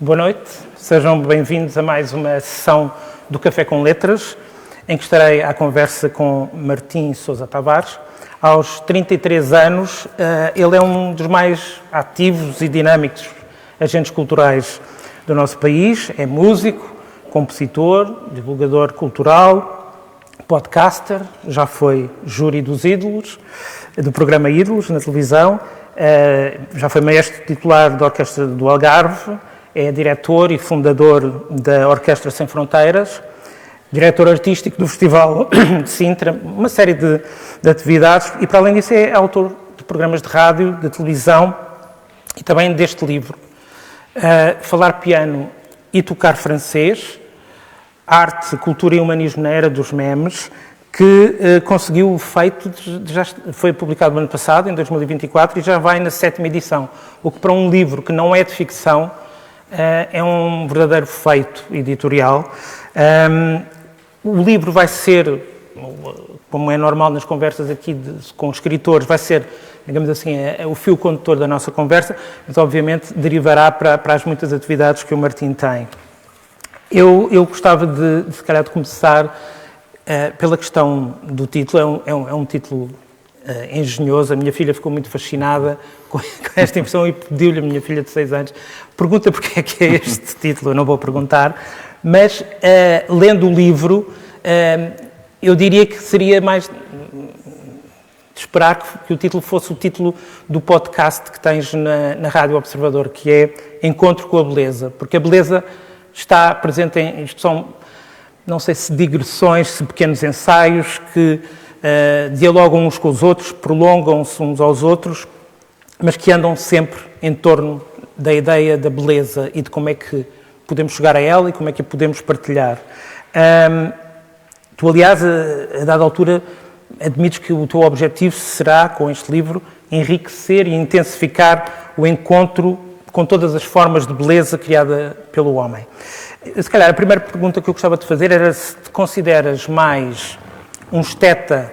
Boa noite, sejam bem-vindos a mais uma sessão do Café com Letras, em que estarei à conversa com Martim Sousa Tavares. Aos 33 anos, ele é um dos mais ativos e dinâmicos agentes culturais do nosso país. É músico, compositor, divulgador cultural, podcaster, já foi júri dos Ídolos, do programa Ídolos na televisão, já foi maestro titular da Orquestra do Algarve, é diretor e fundador da Orquestra Sem Fronteiras, diretor artístico do Festival de Sintra, uma série de atividades, e para além disso é autor de programas de rádio, de televisão e também deste livro, Falar Piano e Tocar Francês, Arte, Cultura e Humanismo na Era dos Memes, que conseguiu o feito, já foi publicado no ano passado, em 2024, e já vai na 7ª edição, o que para um livro que não é de ficção é um verdadeiro feito editorial. O livro vai ser, como é normal nas conversas aqui com escritores, vai ser, digamos assim, o fio condutor da nossa conversa, mas obviamente derivará para as muitas atividades que o Martim tem. Eu gostava se calhar de começar pela questão do título. É um título engenhoso. A minha filha ficou muito fascinada com esta impressão e pediu-lhe, a minha filha de 6 anos, pergunta porque é que é este título. Eu não vou perguntar, mas lendo o livro, eu diria que seria mais de esperar que o título fosse o título do podcast que tens na Rádio Observador, que é Encontro com a Beleza, porque a beleza está presente isto são, não sei se digressões, se pequenos ensaios que dialogam uns com os outros, prolongam-se uns aos outros, mas que andam sempre em torno da ideia da beleza e de como é que podemos chegar a ela e como é que a podemos partilhar. Tu, aliás, a dada altura, admites que o teu objetivo será, com este livro, enriquecer e intensificar o encontro com todas as formas de beleza criada pelo homem. Se calhar, a primeira pergunta que eu gostava de fazer era se te consideras mais um esteta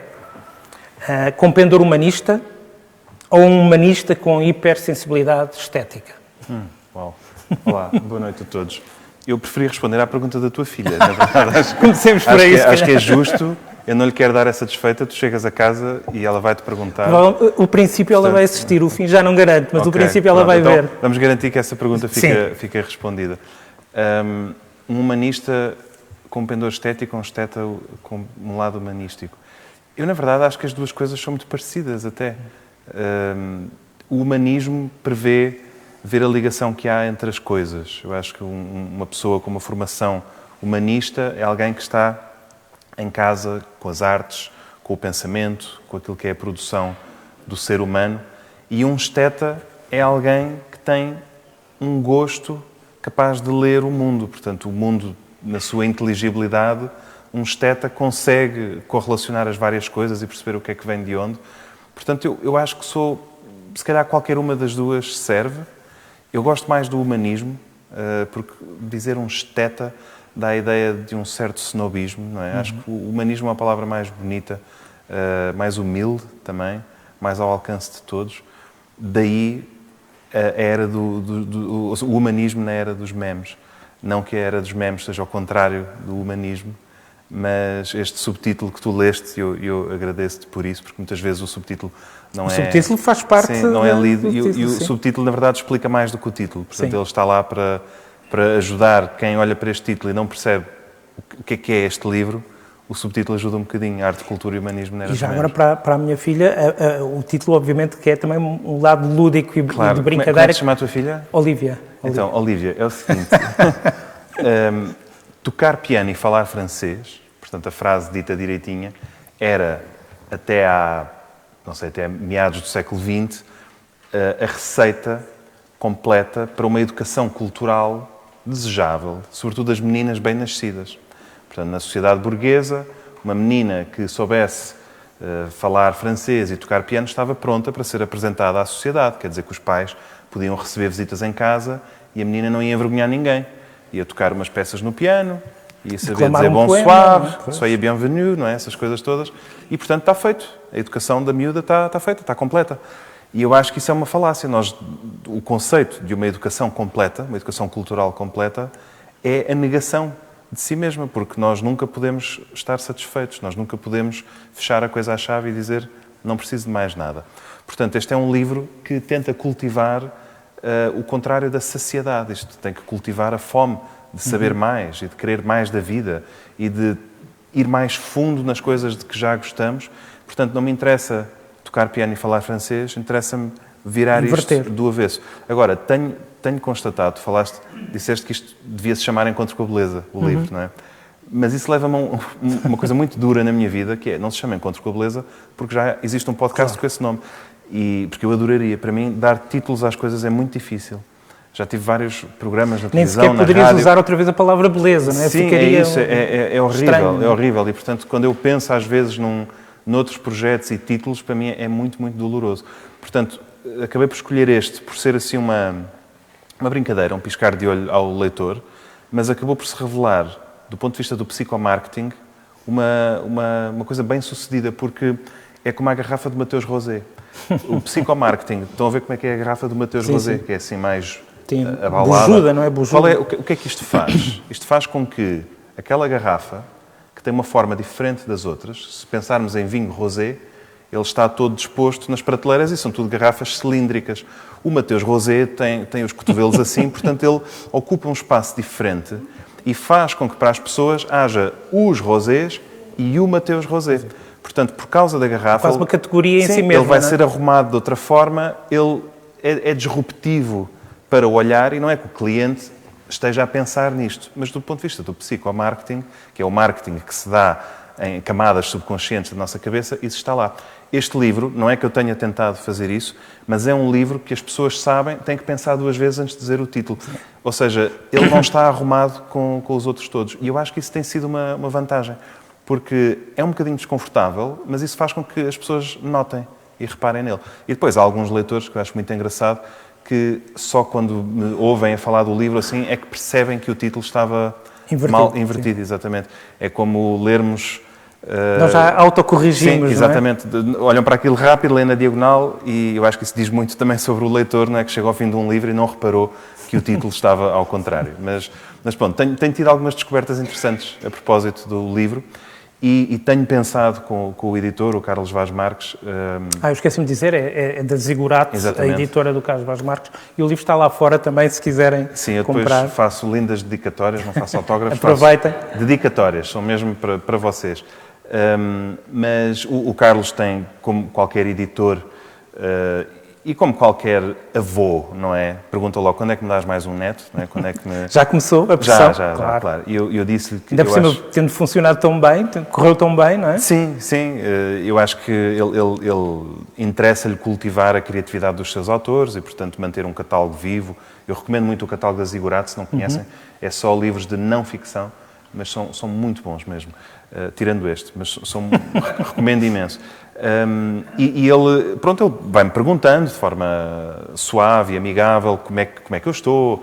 com pendor humanista ou um humanista com hipersensibilidade estética? Uau. Olá, boa noite a todos. Eu preferi responder à pergunta da tua filha, na verdade. Comecemos por aí. Acho que é justo. Eu não lhe quero dar essa desfeita. Tu chegas a casa e ela vai-te perguntar. O princípio ela vai assistir, o fim já não garanto, mas o princípio ela vai ver. Vamos garantir que essa pergunta fica respondida. Um humanista com um pendor estético, um esteta com um lado humanístico. Eu, na verdade, acho que as duas coisas são muito parecidas até. O humanismo prevê ver a ligação que há entre as coisas. Eu acho que uma pessoa com uma formação humanista é alguém que está em casa com as artes, com o pensamento, com aquilo que é a produção do ser humano. E um esteta é alguém que tem um gosto capaz de ler o mundo. Portanto, o mundo, na sua inteligibilidade, um esteta consegue correlacionar as várias coisas e perceber o que é que vem de onde. Portanto, eu acho que se calhar qualquer uma das duas serve. Eu gosto mais do humanismo, porque dizer um esteta dá a ideia de um certo snobismo, não é? Acho que o humanismo é uma palavra mais bonita, mais humilde também, mais ao alcance de todos. Daí a era o humanismo na era dos memes. Não que a era dos memes seja ao contrário do humanismo, mas este subtítulo que tu leste, eu agradeço-te por isso, porque muitas vezes o subtítulo não O subtítulo faz parte... Sim, não é lido, e o subtítulo, na verdade, explica mais do que o título. Portanto, ele está lá para ajudar quem olha para este título e não percebe o que é este livro. O subtítulo ajuda um bocadinho, Arte, Cultura e Humanismo na Era dos Memes. E já agora, para a minha filha, o título, obviamente, que é também um lado lúdico e claro. de brincadeira. Como é que se chama a tua filha? Olivia. Então, Olivia, é o seguinte. Tocar piano e falar francês, portanto, a frase dita direitinha, era até meados do século XX, a receita completa para uma educação cultural desejável, sobretudo das meninas bem-nascidas. Portanto, na sociedade burguesa, uma menina que soubesse falar francês e tocar piano estava pronta para ser apresentada à sociedade. Quer dizer que os pais podiam receber visitas em casa e a menina não ia envergonhar ninguém. Ia tocar umas peças no piano, ia saber dizer bonsoir, soyez bienvenue, não é? Essas coisas todas. E, portanto, está feito. A educação da miúda está feita, está completa. E eu acho que isso é uma falácia. O conceito de uma educação completa, uma educação cultural completa, é a negação de si mesma, porque nós nunca podemos estar satisfeitos, nós nunca podemos fechar a coisa à chave e dizer não preciso de mais nada. Portanto, este é um livro que tenta cultivar o contrário da saciedade. Isto tem que cultivar a fome de saber mais e de querer mais da vida e de ir mais fundo nas coisas de que já gostamos. Portanto, não me interessa tocar piano e falar francês, interessa-me virar Inverter. isto do avesso. Agora, tenho constatado, disseste que isto devia se chamar Encontro com a Beleza, o livro, não é? Mas isso leva-me a uma coisa muito dura na minha vida, que é, não se chama Encontro com a Beleza, porque já existe um podcast com esse nome. Porque eu adoraria. Para mim, dar títulos às coisas é muito difícil. Já tive vários programas na televisão, na rádio. Nem sequer poderias usar outra vez a palavra beleza, não é? Sim, Ficaria é isso. É horrível. estranho. É horrível. E, portanto, quando eu penso às vezes noutros projetos e títulos, para mim é muito, muito doloroso. Portanto, acabei por escolher este, por ser assim uma brincadeira, um piscar de olho ao leitor, mas acabou por se revelar, do ponto de vista do psicomarketing, uma coisa bem sucedida, porque é como a garrafa de Mateus Rosé. O psicomarketing, estão a ver como é que é a garrafa do Mateus Rosé, que é assim mais abalada. Bujuda, não é? Bujuda. O que é que isto faz? Isto faz com que aquela garrafa, que tem uma forma diferente das outras, se pensarmos em vinho rosé, ele está todo disposto nas prateleiras e são tudo garrafas cilíndricas. O Mateus Rosé tem os cotovelos assim, portanto ele ocupa um espaço diferente e faz com que para as pessoas haja os rosés e o Mateus Rosé. Portanto, por causa da garrafa... Quase uma categoria em si mesmo. Ele vai ser arrumado de outra forma, ele é disruptivo para o olhar e não é que o cliente esteja a pensar nisto. Mas do ponto de vista do psicomarketing, que é o marketing que se dá em camadas subconscientes da nossa cabeça, isso está lá. Este livro, não é que eu tenha tentado fazer isso, mas é um livro que as pessoas sabem, têm que pensar duas vezes antes de dizer o título. Ou seja, ele não está arrumado com os outros todos. E eu acho que isso tem sido uma vantagem. Porque é um bocadinho desconfortável, mas isso faz com que as pessoas notem e reparem nele. E depois há alguns leitores, que eu acho muito engraçado, que só quando me ouvem a falar do livro assim é que percebem que o título estava mal invertido. Exatamente. É como lermos... Nós já autocorrigimos, sim, exatamente. Não é? Olham para aquilo rápido, lêem na diagonal e eu acho que isso diz muito também sobre o leitor, não é? Que chega ao fim de um livro e não reparou que o título estava ao contrário. Mas pronto, tenho tido algumas descobertas interessantes a propósito do livro. E tenho pensado com o editor, o Carlos Vaz Marques... eu esqueci-me de dizer, é da Ziggurat, a editora do Carlos Vaz Marques, e o livro está lá fora também, se quiserem comprar. Sim, eu depois faço lindas dedicatórias, não faço autógrafos, aproveitem. Faço dedicatórias, são mesmo para vocês. Mas o Carlos tem, como qualquer editor, e como qualquer avô, não é? Pergunta logo, quando é que me dás mais um neto? Não é? Quando é que me... Já começou a pressão? Já, claro. E eu disse-lhe que... Ainda por cima, tendo funcionado tão bem, correu tão bem, não é? Sim. Eu acho que ele interessa-lhe cultivar a criatividade dos seus autores e, portanto, manter um catálogo vivo. Eu recomendo muito o catálogo da Ziggurat, se não conhecem. É só livros de não ficção, mas são muito bons mesmo. Tirando este, mas recomendo imenso. E ele vai-me perguntando de forma suave e amigável como é que eu estou,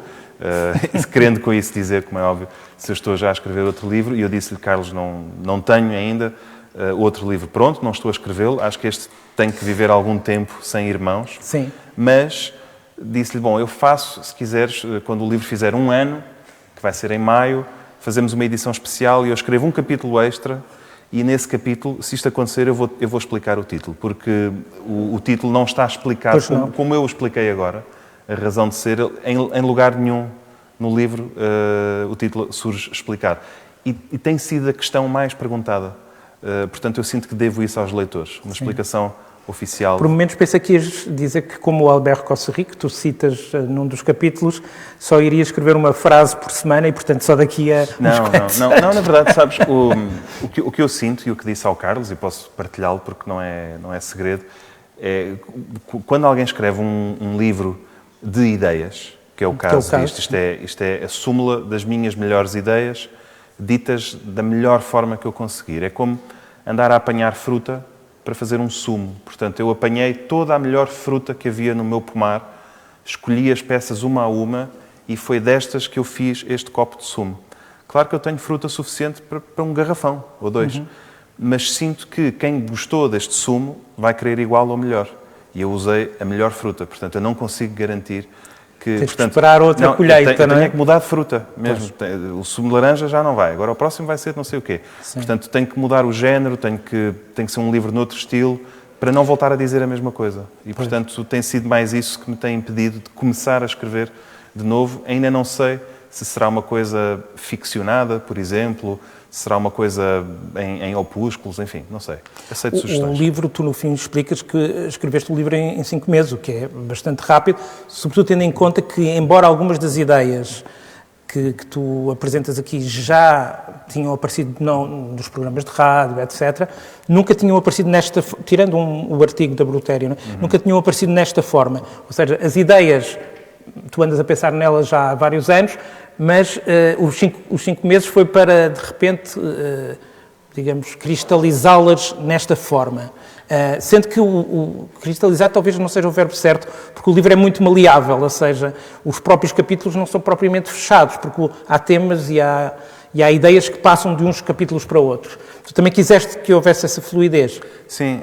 querendo com isso dizer, como é óbvio, se eu estou já a escrever outro livro, e eu disse-lhe, Carlos, não tenho ainda outro livro pronto, não estou a escrevê-lo, acho que este tem que viver algum tempo sem irmãos. Sim. Mas disse-lhe, bom, eu faço, se quiseres, quando o livro fizer 1 ano, que vai ser em maio, fazemos uma edição especial e eu escrevo um capítulo extra. E nesse capítulo, se isto acontecer, eu vou explicar o título, porque o título não está explicado como eu o expliquei agora, a razão de ser, em lugar nenhum no livro o título surge explicado. E tem sido a questão mais perguntada. Portanto, eu sinto que devo isso aos leitores, uma explicação oficial. Por momentos pensei que ias dizer que, como o Albert Cosseri, que tu citas num dos capítulos, só iria escrever uma frase por semana e, portanto, só daqui a... Não, na verdade, sabes, o que eu sinto e o que disse ao Carlos, e posso partilhá-lo porque não é segredo, é quando alguém escreve um livro de ideias, que é o caso disto, isto é a súmula das minhas melhores ideias, ditas da melhor forma que eu conseguir. É como andar a apanhar fruta para fazer um sumo. Portanto, eu apanhei toda a melhor fruta que havia no meu pomar, escolhi as peças uma a uma e foi destas que eu fiz este copo de sumo. Claro que eu tenho fruta suficiente para um garrafão ou 2, mas sinto que quem gostou deste sumo vai querer igual ou melhor. E eu usei a melhor fruta, portanto, eu não consigo garantir que... Tens que esperar outra colheita, não é? Eu tenho que mudar de fruta mesmo. Pois. O sumo de laranja já não vai, agora o próximo vai ser não sei o quê. Sim. Portanto, tenho que mudar o género, tem que ser um livro noutro estilo, para não voltar a dizer a mesma coisa. E, portanto, tem sido mais isso que me tem impedido de começar a escrever de novo. Ainda não sei se será uma coisa ficcionada, por exemplo, se será uma coisa em opúsculos, enfim, não sei. Aceito sugestões. O livro, tu no fim explicas que escreveste o livro em 5 meses, o que é bastante rápido, sobretudo tendo em conta que, embora algumas das ideias que tu apresentas aqui já tinham aparecido nos programas de rádio, etc., nunca tinham aparecido nesta... Tirando o artigo da Brutério, nunca tinham aparecido nesta forma. Ou seja, as ideias, tu andas a pensar nelas já há vários anos, mas os 5 meses foi para, de repente, digamos, cristalizá-las nesta forma. Sendo que o cristalizar talvez não seja o verbo certo, porque o livro é muito maleável, ou seja, os próprios capítulos não são propriamente fechados, porque há temas e há ideias que passam de uns capítulos para outros. Tu também quiseste que houvesse essa fluidez? Sim,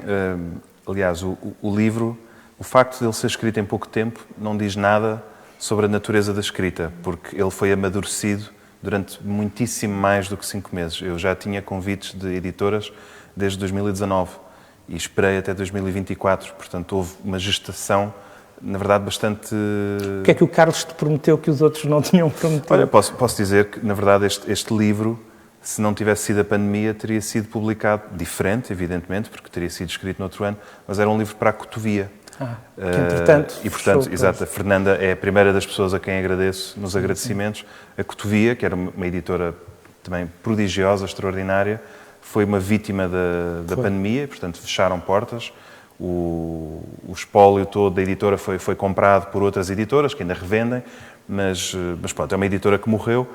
aliás, o livro, o facto de ele ser escrito em pouco tempo, não diz nada sobre a natureza da escrita, porque ele foi amadurecido durante muitíssimo mais do que 5 meses. Eu já tinha convites de editoras desde 2019 e esperei até 2024, portanto houve uma gestação, na verdade, bastante... O que é que o Carlos te prometeu que os outros não tinham prometido? Olha, posso dizer que, na verdade, este livro, se não tivesse sido a pandemia, teria sido publicado diferente, evidentemente, porque teria sido escrito noutro ano, mas era um livro para a Cotovia. Que entretanto, e portanto, exato, a Fernanda é a primeira das pessoas a quem agradeço nos agradecimentos. A Cotovia, que era uma editora também prodigiosa, extraordinária, foi uma vítima da pandemia e, portanto, fecharam portas. O espólio todo da editora foi comprado por outras editoras, que ainda revendem, mas pronto, é uma editora que morreu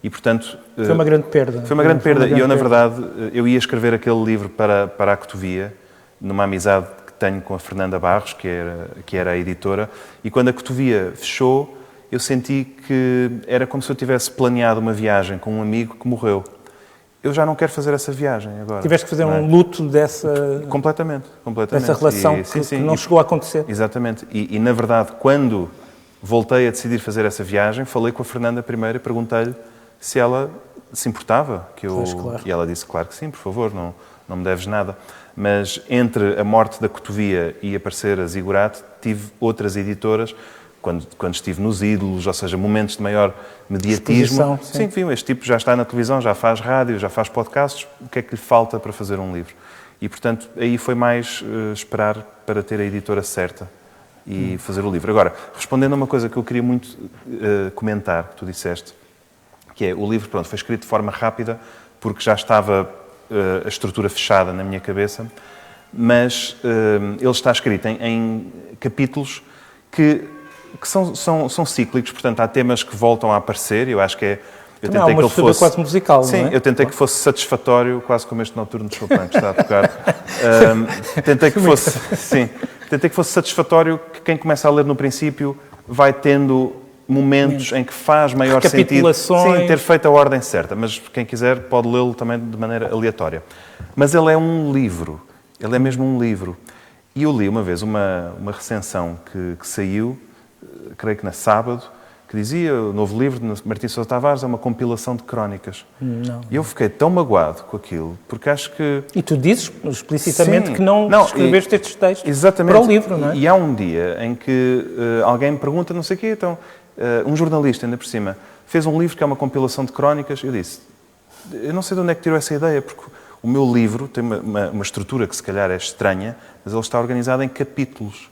e, portanto... Foi uma grande perda. Foi uma grande perda. E eu, na verdade, eu ia escrever aquele livro para a Cotovia, numa amizade que tenho com a Fernanda Barros, que era a editora, e quando a Cotovia fechou, eu senti que era como se eu tivesse planeado uma viagem com um amigo que morreu. Eu já não quero fazer essa viagem agora. Tiveste que fazer um luto dessa... Completamente. Dessa relação que não chegou a acontecer. Exatamente. E, na verdade, quando voltei a decidir fazer essa viagem, falei com a Fernanda primeiro e perguntei-lhe se ela se importava. Claro. E ela disse, claro que sim, por favor, não me deves nada. Mas entre a morte da Cotovia e aparecer a Ziggurat, tive outras editoras... Quando estive nos Ídolos, ou seja, momentos de maior mediatismo. Sim, viu, este tipo já está na televisão, já faz rádio, já faz podcasts, o que é que lhe falta para fazer um livro? E, portanto, aí foi mais esperar para ter a editora certa e fazer o livro. Agora, respondendo a uma coisa que eu queria muito comentar, que tu disseste, que é, o livro, pronto, foi escrito de forma rápida, porque já estava a estrutura fechada na minha cabeça, mas ele está escrito em capítulos que são cíclicos, portanto, há temas que voltam a aparecer, eu acho que é... Eu tentei que ele fosse quase musical, sim, não é? Eu tentei que fosse satisfatório, quase como este Noturno de Chopin que está a tocar. Tentei que fosse satisfatório, que quem começa a ler no princípio vai tendo momentos em que faz maior sentido, sim, ter feito a ordem certa, mas quem quiser pode lê-lo também de maneira aleatória. Mas ele é um livro, ele é mesmo um livro. E eu li uma vez uma recensão que saiu, creio que na Sábado, que dizia, o novo livro de Martim Sousa Tavares é uma compilação de crónicas. E eu fiquei tão magoado com aquilo, porque acho que... E tu dizes explicitamente que não escreveste estes textos exatamente, para o livro, não é? E há um dia em que alguém me pergunta, não sei o quê, então, um jornalista, ainda por cima, fez um livro que é uma compilação de crónicas. Eu disse, eu não sei de onde é que tirou essa ideia, porque o meu livro tem uma estrutura que se calhar é estranha, mas ele está organizado em capítulos.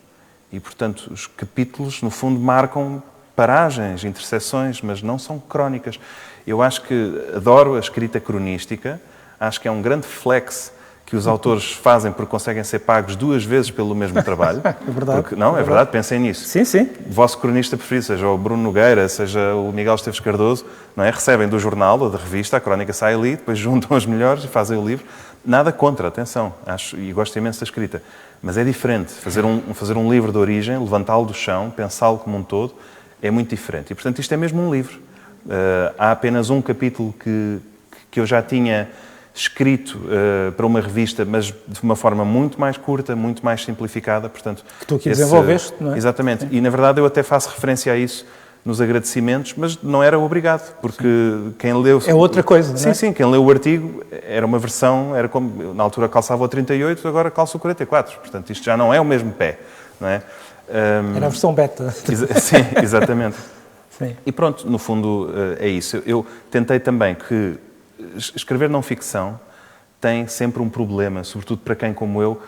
E, portanto, os capítulos, no fundo, marcam paragens, interseções, mas não são crónicas. Eu acho que adoro a escrita cronística, acho que é um grande flex que os autores fazem porque conseguem ser pagos 2 vezes pelo mesmo trabalho. É verdade. Porque, não, é verdade, pensem nisso. Sim, sim. O vosso cronista preferido, seja o Bruno Nogueira, seja o Miguel Esteves Cardoso, não é? Recebem do jornal ou da revista, a crónica sai ali, depois juntam os melhores e fazem o livro. Nada contra, atenção, acho, e gosto imenso da escrita. Mas é diferente. Fazer um livro de origem, levantá-lo do chão, pensá-lo como um todo, é muito diferente. E, portanto, isto é mesmo um livro. Há apenas um capítulo que eu já tinha escrito para uma revista, mas de uma forma muito mais curta, muito mais simplificada. Portanto, que tu aqui desenvolveste, não é? Exatamente. Sim. E, na verdade, eu até faço referência a isso nos agradecimentos, mas não era obrigado, porque quem leu... É outra coisa, não é? Sim, quem leu o artigo era uma versão, era como, na altura calçava o 38, agora calço o 44. Portanto, isto já não é o mesmo pé, não é? Era a versão beta. Sim, exatamente. Sim. E pronto, no fundo é isso. Eu tentei também que escrever não ficção tem sempre um problema, sobretudo para quem, como eu,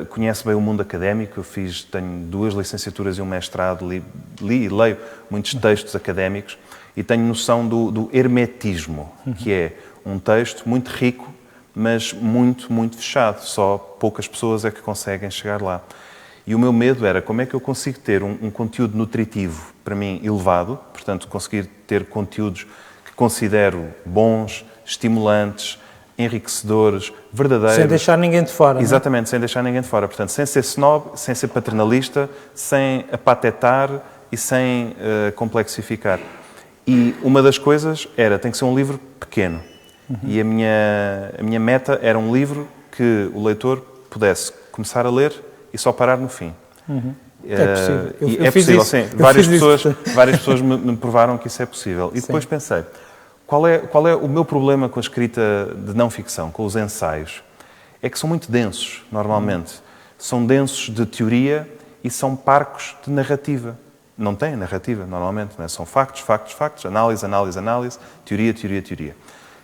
conhece bem o mundo académico. Eu tenho 2 licenciaturas e um mestrado, li e leio muitos textos académicos e tenho noção do hermetismo, que é um texto muito rico, mas muito, muito fechado. Só poucas pessoas é que conseguem chegar lá. E o meu medo era como é que eu consigo ter um conteúdo nutritivo, para mim, elevado, portanto, conseguir ter conteúdos que considero bons, estimulantes, enriquecedores, verdadeiros. Sem deixar ninguém de fora. Exatamente, sem deixar ninguém de fora. Portanto, sem ser snob, sem ser paternalista, sem apatetar e sem complexificar. E uma das coisas tem que ser um livro pequeno. E a minha meta era um livro que o leitor pudesse começar a ler e só parar no fim. É possível. É possível, sim. Várias pessoas me provaram que isso é possível. E depois pensei, qual é o meu problema com a escrita de não-ficção, com os ensaios? É que são muito densos, normalmente. São densos de teoria e são parcos de narrativa. Não têm narrativa, normalmente. Não é? São factos, análise, teoria.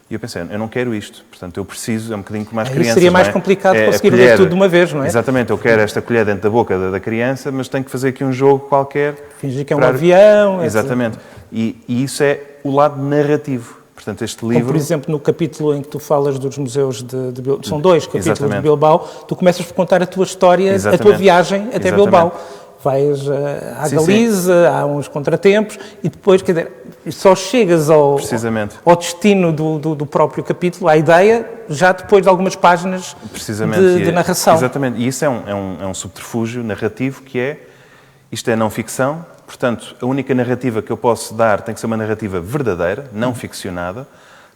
E eu pensei, eu não quero isto, portanto eu preciso, é um bocadinho como as crianças. Seria mais complicado conseguir ler tudo de uma vez, não é? Exatamente, eu quero esta colher dentro da boca da criança, mas tenho que fazer aqui um jogo qualquer. Fingir que é um avião. Exatamente. E isso é o lado narrativo. Portanto, este livro... Como, por exemplo, no capítulo em que tu falas dos museus de Bilbao, são 2 capítulos de Bilbao, tu começas por contar a tua história, a tua viagem até Bilbao. Vais à Galiza, há uns contratempos e depois, quer dizer, só chegas ao destino do próprio capítulo, à ideia, já depois de algumas páginas de narração. Exatamente. E isso é um subterfúgio narrativo isto é não ficção, portanto, a única narrativa que eu posso dar tem que ser uma narrativa verdadeira, não ficcionada.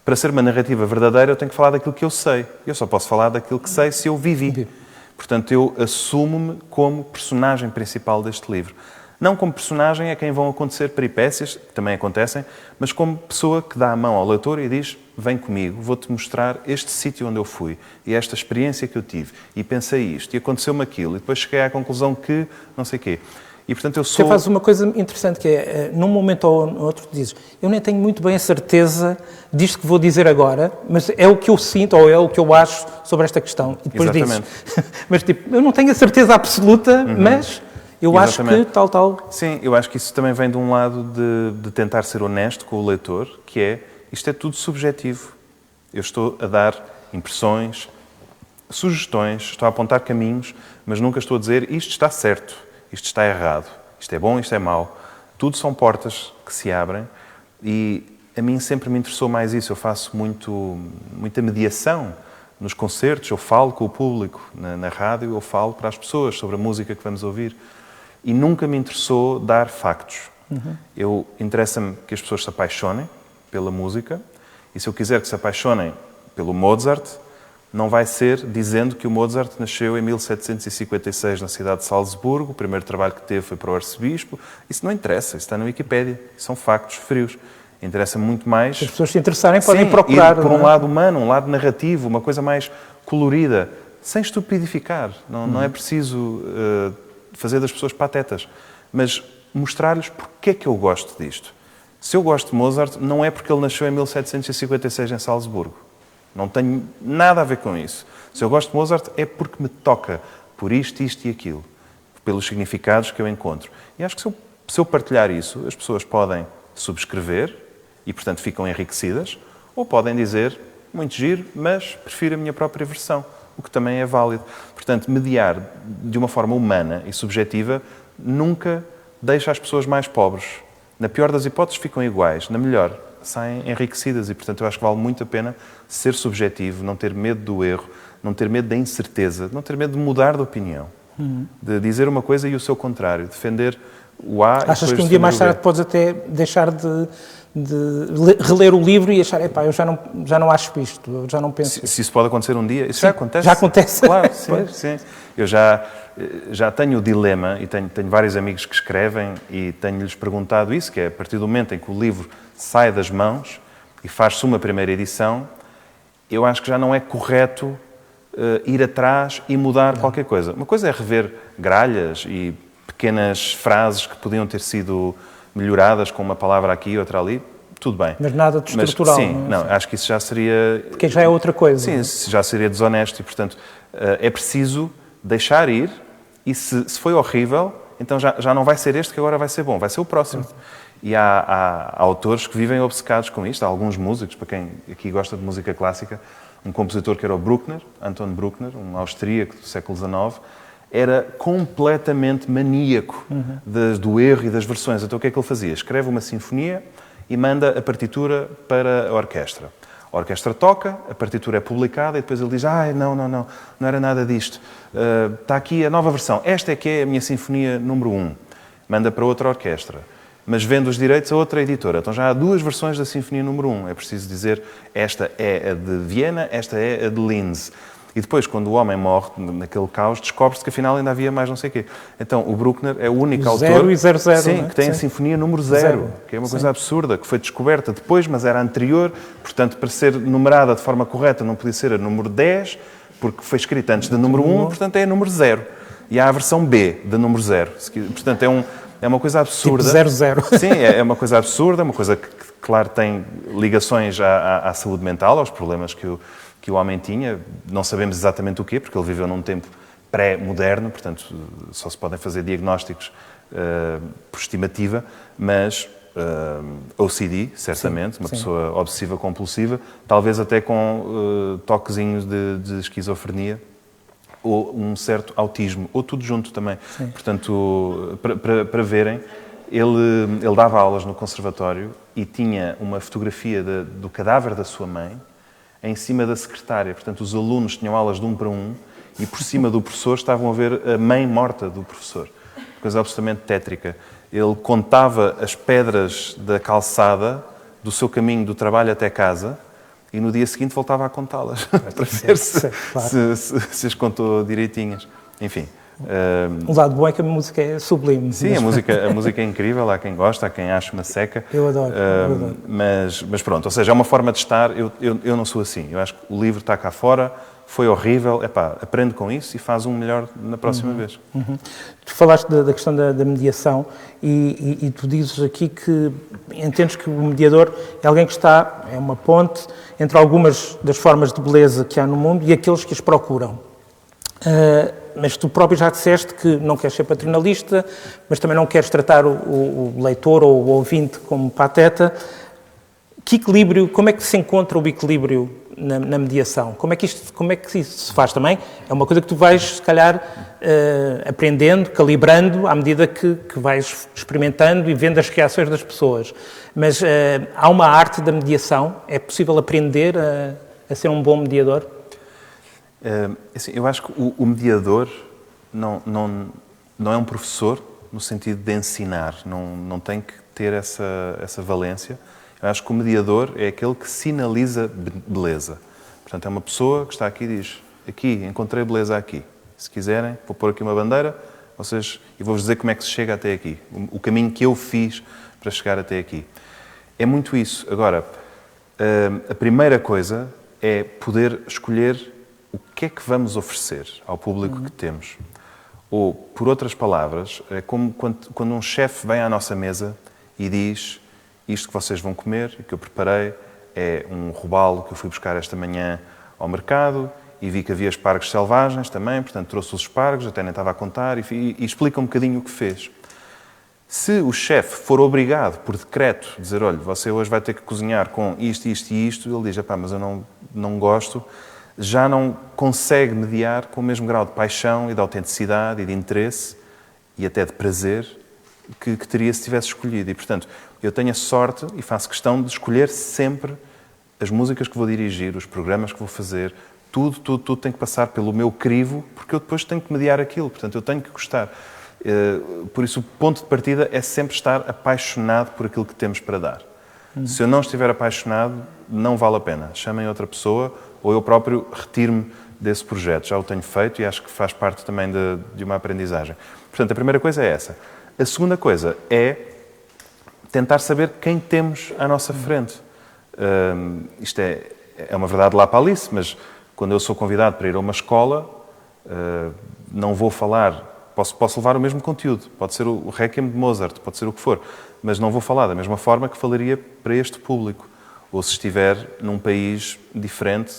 Para ser uma narrativa verdadeira, eu tenho que falar daquilo que eu sei. Eu só posso falar daquilo que sei se eu vivi. Portanto, eu assumo-me como personagem principal deste livro. Não como personagem a quem vão acontecer peripécias, que também acontecem, mas como pessoa que dá a mão ao leitor e diz, vem comigo, vou-te mostrar este sítio onde eu fui e esta experiência que eu tive. E pensei isto, e aconteceu-me aquilo, e depois cheguei à conclusão que não sei o quê. E, portanto, eu sou... Você faz uma coisa interessante, que é, num momento ou no outro, dizes, eu nem tenho muito bem a certeza disto que vou dizer agora, mas é o que eu sinto ou é o que eu acho sobre esta questão. E depois dizes, mas tipo, eu não tenho a certeza absoluta, mas eu acho que tal. Sim, eu acho que isso também vem de um lado de tentar ser honesto com o leitor, que é, isto é tudo subjetivo. Eu estou a dar impressões, sugestões, estou a apontar caminhos, mas nunca estou a dizer, isto está certo. Isto está errado, isto é bom, isto é mau. Tudo são portas que se abrem e a mim sempre me interessou mais isso. Eu faço muita mediação nos concertos, eu falo com o público. Na rádio eu falo para as pessoas sobre a música que vamos ouvir. E nunca me interessou dar factos. Interessa-me que as pessoas se apaixonem pela música e se eu quiser que se apaixonem pelo Mozart, não vai ser dizendo que o Mozart nasceu em 1756 na cidade de Salzburgo, o primeiro trabalho que teve foi para o arcebispo. Isso não interessa, isso está na Wikipédia. São factos frios. Interessa muito mais... Se as pessoas se interessarem, podem procurar. Ir por um lado humano, um lado narrativo, uma coisa mais colorida, sem estupidificar. Não é preciso fazer das pessoas patetas, mas mostrar-lhes porque é que eu gosto disto. Se eu gosto de Mozart, não é porque ele nasceu em 1756 em Salzburgo. Não tenho nada a ver com isso. Se eu gosto de Mozart é porque me toca por isto e aquilo, pelos significados que eu encontro. E acho que se eu partilhar isso, as pessoas podem subscrever e, portanto, ficam enriquecidas, ou podem dizer, muito giro, mas prefiro a minha própria versão, o que também é válido. Portanto, mediar de uma forma humana e subjetiva nunca deixa as pessoas mais pobres. Na pior das hipóteses ficam iguais, na melhor saem enriquecidas e, portanto, eu acho que vale muito a pena ser subjetivo, não ter medo do erro, não ter medo da incerteza, não ter medo de mudar de opinião. De dizer uma coisa e o seu contrário. Defender o A Achas e depois que um dia mais defender o tarde podes até deixar de reler o livro e achar, epá, eu já não acho isto, eu já não penso Se isso pode acontecer um dia, isso já acontece. Já acontece. Claro, sim. Eu já tenho o dilema, e tenho vários amigos que escrevem, e tenho-lhes perguntado isso, que é a partir do momento em que o livro sai das mãos e faz-se uma primeira edição, eu acho que já não é correto ir atrás e mudar qualquer coisa. Uma coisa é rever gralhas e pequenas frases que podiam ter sido melhoradas com uma palavra aqui e outra ali, tudo bem. Mas nada de estrutural. Sim, não, acho que isso já seria... Porque já é outra coisa. Sim, já seria desonesto e, portanto, é preciso deixar ir e se foi horrível, então já não vai ser este que agora vai ser bom, vai ser o próximo. E há autores que vivem obcecados com isto, há alguns músicos, para quem aqui gosta de música clássica, um compositor que era o Bruckner, Anton Bruckner, um austríaco do século XIX, era completamente maníaco do erro e das versões. Então o que é que ele fazia? Escreve uma sinfonia e manda a partitura para a orquestra. A orquestra toca, a partitura é publicada e depois ele diz: não era nada disto. Está aqui a nova versão. Esta é que é a minha sinfonia número 1. Manda para outra orquestra. Mas vende os direitos a outra editora. Então já há duas versões da sinfonia número 1. É preciso dizer, esta é a de Viena, esta é a de Linz. E depois, quando o homem morre, naquele caos, descobre-se que afinal ainda havia mais não sei o quê. Então, o Bruckner é o único autor... 0 e 00, sim, que tem a sinfonia número 0, que é uma coisa absurda, que foi descoberta depois, mas era anterior. Portanto, para ser numerada de forma correta, não podia ser a número 10, porque foi escrita antes da número 1, portanto é a número 0. E há a versão B da número 0. Portanto, é uma coisa absurda. Tipo 00. Sim, é uma coisa absurda, uma coisa que claro, tem ligações à saúde mental, aos problemas que o homem tinha. Não sabemos exatamente o quê, porque ele viveu num tempo pré-moderno, portanto, só se podem fazer diagnósticos por estimativa, mas OCD, certamente, uma pessoa obsessiva-compulsiva, talvez até com toquezinhos de esquizofrenia, ou um certo autismo, ou tudo junto também. Sim. Portanto, para verem, ele dava aulas no conservatório e tinha uma fotografia do cadáver da sua mãe em cima da secretária. Portanto, os alunos tinham aulas de 1 para 1 e por cima do professor estavam a ver a mãe morta do professor. Coisa absolutamente tétrica. Ele contava as pedras da calçada do seu caminho do trabalho até casa e no dia seguinte voltava a contá-las para ver se as contou direitinhas. Enfim. O lado bom é que a música é sublime. Sim, a música é incrível, há quem gosta, há quem acha uma seca. Eu adoro. Mas pronto, ou seja, é uma forma de estar, eu não sou assim. Eu acho que o livro está cá fora, foi horrível, aprende com isso e faz um melhor na próxima vez. Tu falaste da questão da mediação e tu dizes aqui que entendes que o mediador é alguém que é uma ponte entre algumas das formas de beleza que há no mundo e aqueles que as procuram. Mas tu próprio já disseste que não queres ser paternalista, mas também não queres tratar o leitor ou o ouvinte como pateta. Que equilíbrio, como é que se encontra o equilíbrio na mediação? Como é que isso se faz também? É uma coisa que tu vais, se calhar, aprendendo, calibrando, à medida que vais experimentando e vendo as reações das pessoas. Mas há uma arte da mediação? É possível aprender a ser um bom mediador? Assim, eu acho que o mediador não é um professor no sentido de ensinar, não tem que ter essa valência. Eu acho que o mediador é aquele que sinaliza beleza. Portanto, é uma pessoa que está aqui e diz: aqui, encontrei beleza aqui. Se quiserem, vou pôr aqui uma bandeira, e vou-vos dizer como é que se chega até aqui. O caminho que eu fiz para chegar até aqui. É muito isso. Agora, a primeira coisa é poder escolher o que é que vamos oferecer ao público que temos. Ou, por outras palavras, é como quando um chefe vem à nossa mesa e diz: isto que vocês vão comer e que eu preparei é um robalo que eu fui buscar esta manhã ao mercado e vi que havia espargos selvagens também, portanto trouxe os espargos, até nem estava a contar, e explica um bocadinho o que fez. Se o chefe for obrigado, por decreto, a dizer: olha, você hoje vai ter que cozinhar com isto, isto e isto, ele diz: mas eu não gosto, já não consegue mediar com o mesmo grau de paixão e de autenticidade e de interesse e até de prazer que teria se tivesse escolhido. E, portanto, eu tenho a sorte e faço questão de escolher sempre as músicas que vou dirigir, os programas que vou fazer, tudo tem que passar pelo meu crivo, porque eu depois tenho que mediar aquilo, portanto, eu tenho que gostar. Por isso, o ponto de partida é sempre estar apaixonado por aquilo que temos para dar. Se eu não estiver apaixonado, não vale a pena. Chamem outra pessoa ou eu próprio retiro-me desse projeto. Já o tenho feito e acho que faz parte também de uma aprendizagem. Portanto, a primeira coisa é essa. A segunda coisa é tentar saber quem temos à nossa frente. Isto é uma verdade lá para Alice, mas quando eu sou convidado para ir a uma escola, não vou falar... Posso levar o mesmo conteúdo, pode ser o Requiem de Mozart, pode ser o que for, mas não vou falar da mesma forma que falaria para este público. Ou se estiver num país diferente,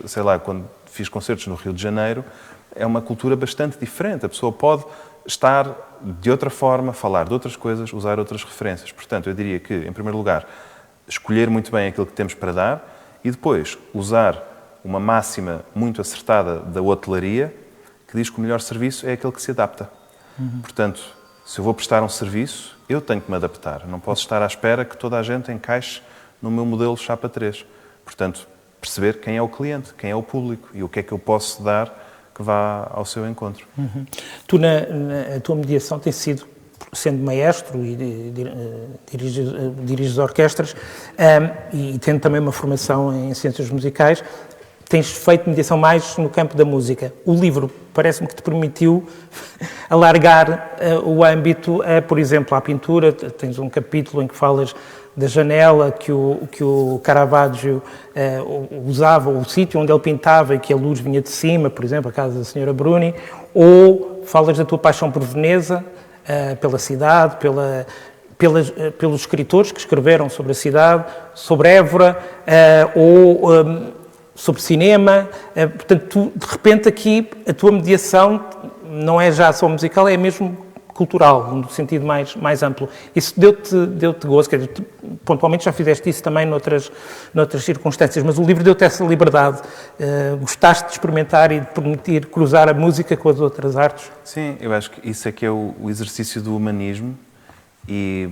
sei lá, quando fiz concertos no Rio de Janeiro, é uma cultura bastante diferente. A pessoa pode estar de outra forma, falar de outras coisas, usar outras referências. Portanto, eu diria que, em primeiro lugar, escolher muito bem aquilo que temos para dar e depois usar uma máxima muito acertada da hotelaria, que diz que o melhor serviço é aquele que se adapta. Portanto, se eu vou prestar um serviço, eu tenho que me adaptar. Não posso estar à espera que toda a gente encaixe no meu modelo chapa 3. Portanto, perceber quem é o cliente, quem é o público e o que é que eu posso dar que vá ao seu encontro. Tu, a tua mediação tem sido, sendo maestro e diriges orquestras e tendo também uma formação em ciências musicais, tens feito mediação mais no campo da música. O livro parece-me que te permitiu alargar o âmbito, por exemplo, à pintura. Tens um capítulo em que falas da janela que o Caravaggio usava, o sítio onde ele pintava e que a luz vinha de cima, por exemplo, a casa da Senhora Bruni, ou falas da tua paixão por Veneza, pela cidade, pelos escritores que escreveram sobre a cidade, sobre Évora, sobre cinema. Portanto, de repente aqui a tua mediação não é já só musical, é mesmo cultural, no sentido mais amplo. Isso deu-te gozo, quer dizer, pontualmente já fizeste isso também noutras circunstâncias, mas o livro deu-te essa liberdade. Gostaste de experimentar e de permitir cruzar a música com as outras artes? Sim, eu acho que isso é que é o exercício do humanismo e...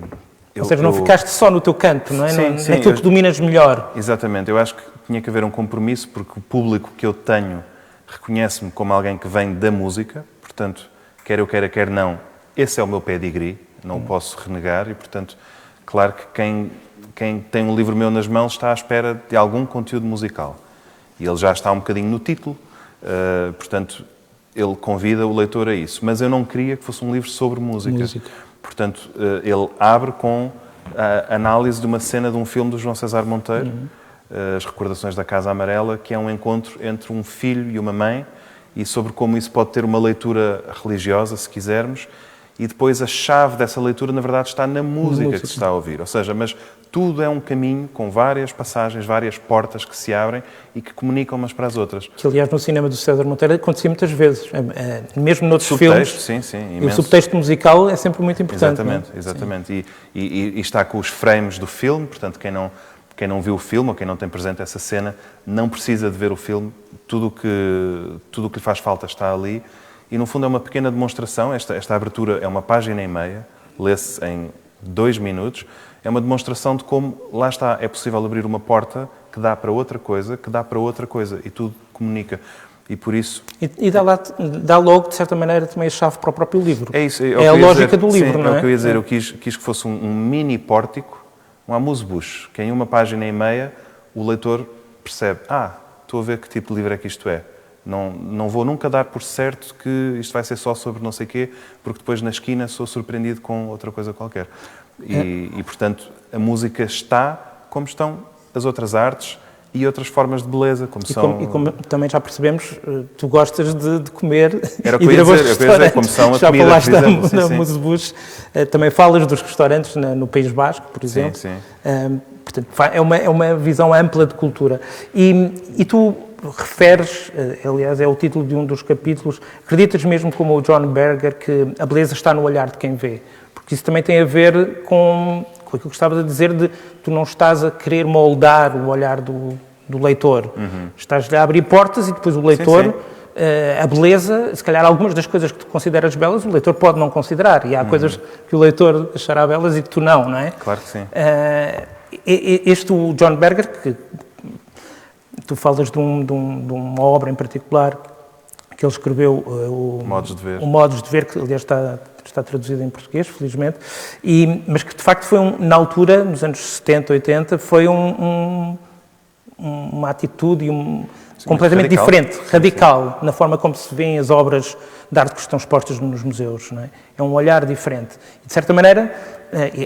Ou seja, não ficaste só no teu canto, não é? Sim, naquilo que dominas melhor. Exatamente. Eu acho que tinha que haver um compromisso, porque o público que eu tenho reconhece-me como alguém que vem da música, portanto, quer eu queira, quer não, esse é o meu pedigree, não o posso renegar e, portanto, claro que quem tem um livro meu nas mãos está à espera de algum conteúdo musical. E ele já está um bocadinho no título, portanto, ele convida o leitor a isso. Mas eu não queria que fosse um livro sobre música. Portanto, ele abre com a análise de uma cena de um filme do João César Monteiro, As Recordações da Casa Amarela, que é um encontro entre um filho e uma mãe e sobre como isso pode ter uma leitura religiosa, se quisermos, e depois a chave dessa leitura, na verdade, está na música que se está a ouvir. Ou seja, mas tudo é um caminho com várias passagens, várias portas que se abrem e que comunicam umas para as outras. Que, aliás, no cinema do César Monteiro acontecia muitas vezes. Mesmo noutros filmes. Sim, e o subtexto musical é sempre muito importante. Exatamente. E está com os frames do filme, portanto, quem não viu o filme ou quem não tem presente essa cena não precisa de ver o filme. Tudo o que lhe faz falta está ali. E, no fundo, é uma pequena demonstração. Esta abertura é uma página e meia, lê-se em 2 minutos. É uma demonstração de como, lá está, é possível abrir uma porta que dá para outra coisa, que dá para outra coisa, e tudo comunica. E por isso... E dá logo, de certa maneira, também a chave para o próprio livro. É isso. É a lógica do livro, não é? É o que eu ia dizer. Eu quis que fosse um mini pórtico, um amuse-bouche, que em uma página e meia o leitor percebe, estou a ver que tipo de livro é que isto é. Não vou nunca dar por certo que isto vai ser só sobre não sei quê, porque depois na esquina sou surpreendido com outra coisa qualquer. E, portanto, a música está como estão as outras artes e outras formas de beleza, como também já percebemos, tu gostas de comer. Era o que eu ia dizer, como são a já comida, falaste por exemplo. da Amuse-Bouche, também falas dos restaurantes no País Basco, por exemplo. Sim. Portanto, é uma visão ampla de cultura. E tu referes, aliás, é o título de um dos capítulos, acreditas mesmo como o John Berger que a beleza está no olhar de quem vê? Porque isso também tem a ver com aquilo que estavas a dizer de tu não estás a querer moldar o olhar do leitor. Estás-lhe a abrir portas e depois o leitor, a beleza, se calhar algumas das coisas que tu consideras belas, o leitor pode não considerar. E há coisas que o leitor achará belas e que tu não é? Claro que sim. O John Berger, que tu falas de uma obra em particular que ele escreveu, o Modos de Ver, que aliás está traduzido em português, felizmente, mas que de facto foi, na altura, nos anos 70, 80, foi uma atitude completamente diferente, radical, na forma como se vêem as obras de arte que estão expostas nos museus. Não é? É um olhar diferente. E, de certa maneira,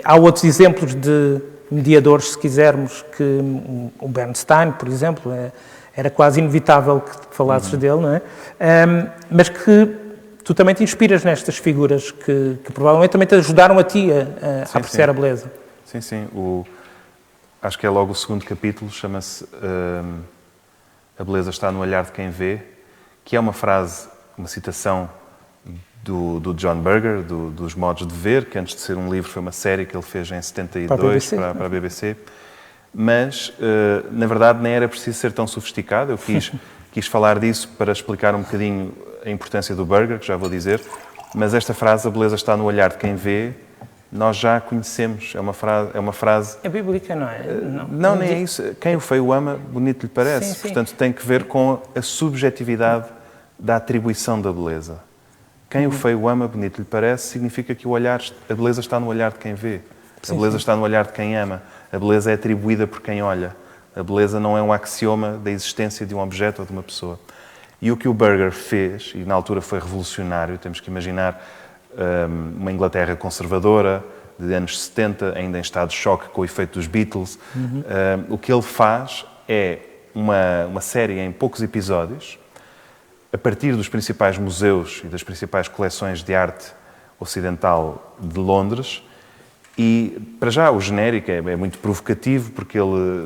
há outros exemplos de mediadores, se quisermos, que o Bernstein, por exemplo, era quase inevitável que falasses dele, não é? Mas que tu também te inspiras nestas figuras que provavelmente também te ajudaram a ti a apreciar a beleza. Sim, sim. Acho que é logo o segundo capítulo, chama-se A Beleza está no olhar de quem vê, que é uma frase, uma citação do John Berger, dos Modos de Ver, que antes de ser um livro foi uma série que ele fez em 72 para a BBC. Mas, na verdade, nem era preciso ser tão sofisticado. Eu quis falar disso para explicar um bocadinho a importância do Berger, que já vou dizer. Mas esta frase, a beleza está no olhar de quem vê, nós já a conhecemos. É uma frase... É bíblica, não é? Não, nem é isso. Quem o feio ama, bonito lhe parece. Sim. Portanto, tem que ver com a subjetividade da atribuição da beleza. Quem o feio ama, bonito lhe parece, significa que a beleza está no olhar de quem vê. A beleza está no olhar de quem ama. A beleza é atribuída por quem olha. A beleza não é um axioma da existência de um objeto ou de uma pessoa. E o que o Berger fez, e na altura foi revolucionário, temos que imaginar uma Inglaterra conservadora, de anos 70, ainda em estado de choque com o efeito dos Beatles. O que ele faz é uma série em poucos episódios, a partir dos principais museus e das principais coleções de arte ocidental de Londres. E, para já, o genérico é muito provocativo, porque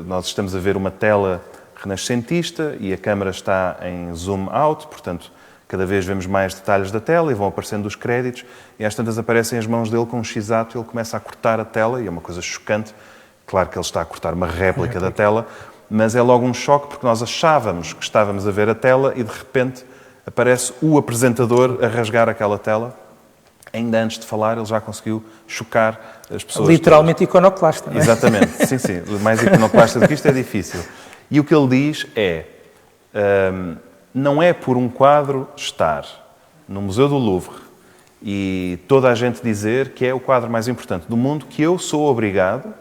nós estamos a ver uma tela renascentista e a câmara está em zoom out, portanto, cada vez vemos mais detalhes da tela e vão aparecendo os créditos, e às tantas aparecem as mãos dele com um x-ato e ele começa a cortar a tela, e é uma coisa chocante. Claro que ele está a cortar uma réplica da tela, mas é logo um choque, porque nós achávamos que estávamos a ver a tela e, de repente, aparece o apresentador a rasgar aquela tela. Ainda antes de falar, ele já conseguiu chocar as pessoas. Literalmente iconoclasta, não é? Exatamente, sim. Mais iconoclasta do que isto é difícil. E o que ele diz é, não é por um quadro estar no Museu do Louvre e toda a gente dizer que é o quadro mais importante do mundo, que eu sou obrigado,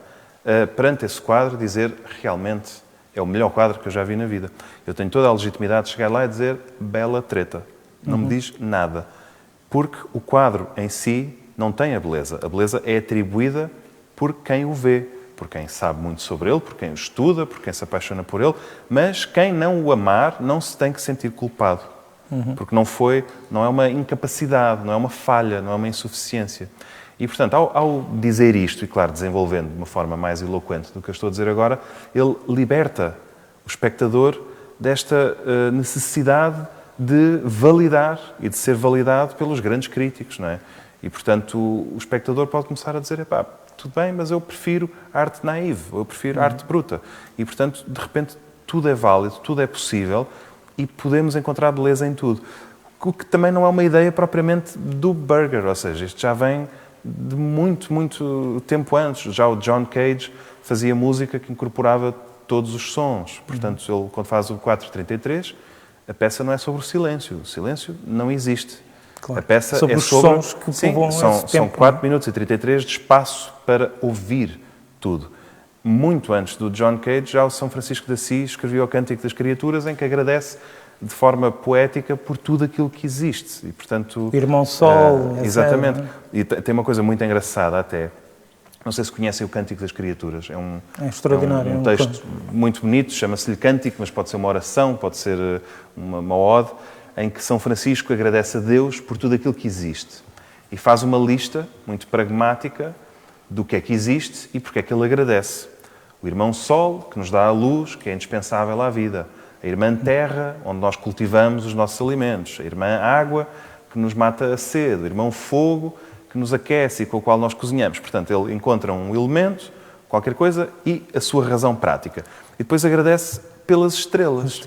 perante esse quadro, dizer realmente é o melhor quadro que eu já vi na vida. Eu tenho toda a legitimidade de chegar lá e dizer bela treta. Não me diz nada. Porque o quadro em si não tem a beleza. A beleza é atribuída por quem o vê, por quem sabe muito sobre ele, por quem o estuda, por quem se apaixona por ele, mas quem não o amar não se tem que sentir culpado. Porque não é uma incapacidade, não é uma falha, não é uma insuficiência. E, portanto, ao dizer isto, e claro, desenvolvendo de uma forma mais eloquente do que eu estou a dizer agora, ele liberta o espectador desta necessidade de validar e de ser validado pelos grandes críticos, não é? E, portanto, o espectador pode começar a dizer, tudo bem, mas eu prefiro arte naive, eu prefiro arte bruta. E, portanto, de repente, tudo é válido, tudo é possível e podemos encontrar beleza em tudo. O que também não é uma ideia propriamente do Berger, ou seja, isto já vem de muito, muito tempo antes. Já o John Cage fazia música que incorporava todos os sons. Portanto, ele, quando faz o 433, a peça não é sobre o silêncio não existe. Claro. A peça sobre é os sobre... sons que povoam esse tempo. São 4 minutos e 33 de espaço para ouvir tudo. Muito antes do John Cage, já o São Francisco de Assis escreveu o Cântico das Criaturas, em que agradece de forma poética por tudo aquilo que existe. E, portanto, Irmão Sol. Exatamente. E tem uma coisa muito engraçada até. Não sei se conhecem o Cântico das Criaturas. É extraordinário. É um texto muito bonito, chama-se-lhe Cântico, mas pode ser uma oração, pode ser uma ode, em que São Francisco agradece a Deus por tudo aquilo que existe. E faz uma lista muito pragmática do que é que existe e porque é que ele agradece. O irmão Sol, que nos dá a luz, que é indispensável à vida. A irmã Terra, onde nós cultivamos os nossos alimentos. A irmã Água, que nos mata a sede. O irmão Fogo, que nos aquece e com o qual nós cozinhamos. Portanto, ele encontra um elemento, qualquer coisa, e a sua razão prática. E depois agradece pelas estrelas.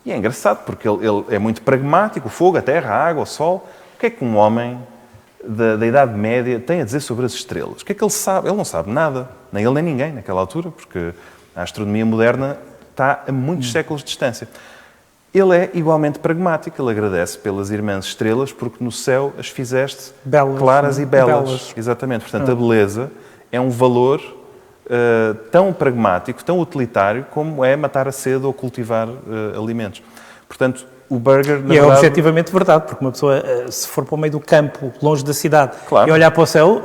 E é engraçado, porque ele é muito pragmático. O fogo, a terra, a água, o sol. O que é que um homem da Idade Média tem a dizer sobre as estrelas? O que é que ele sabe? Ele não sabe nada. Nem ele, nem ninguém, naquela altura, porque a astronomia moderna está a muitos séculos de distância. Ele é igualmente pragmático, ele agradece pelas irmãs estrelas porque no céu as fizeste belas, claras e belas. Exatamente, portanto a beleza é um valor tão pragmático, tão utilitário como é matar a sede ou cultivar alimentos. Portanto, o burger, na verdade... é objetivamente verdade, porque uma pessoa, se for para o meio do campo, longe da cidade, claro, e olhar para o céu,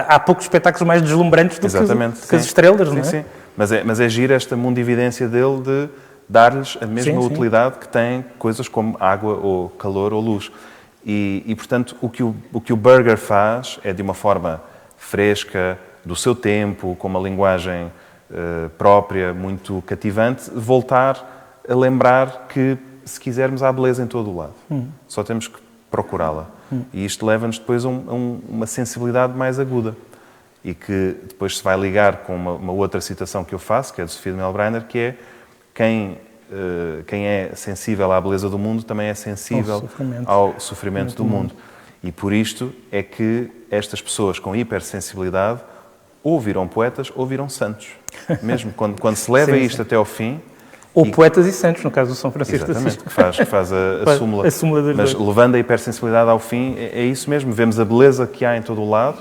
há poucos espetáculos mais deslumbrantes do que as estrelas, não é? Sim. Mas é gira esta mundividência dele de dar-lhes a mesma utilidade que têm coisas como água ou calor ou luz. E portanto, o que o burger faz é, de uma forma fresca, do seu tempo, com uma linguagem própria, muito cativante, voltar a lembrar que, se quisermos, há beleza em todo o lado. Só temos que procurá-la. E isto leva-nos depois a uma sensibilidade mais aguda. E que depois se vai ligar com uma outra citação que eu faço, que é de Sofia de Melbrenner, que é quem é sensível à beleza do mundo também é sensível ao sofrimento do mundo. E por isto é que estas pessoas com hipersensibilidade ou viram poetas ou viram santos. Mesmo quando se leva isto até ao fim... Ou poetas e santos, no caso do São Francisco de Assis. Exatamente, que faz a súmula. Mas levando a hipersensibilidade ao fim, é isso mesmo. Vemos a beleza que há em todo o lado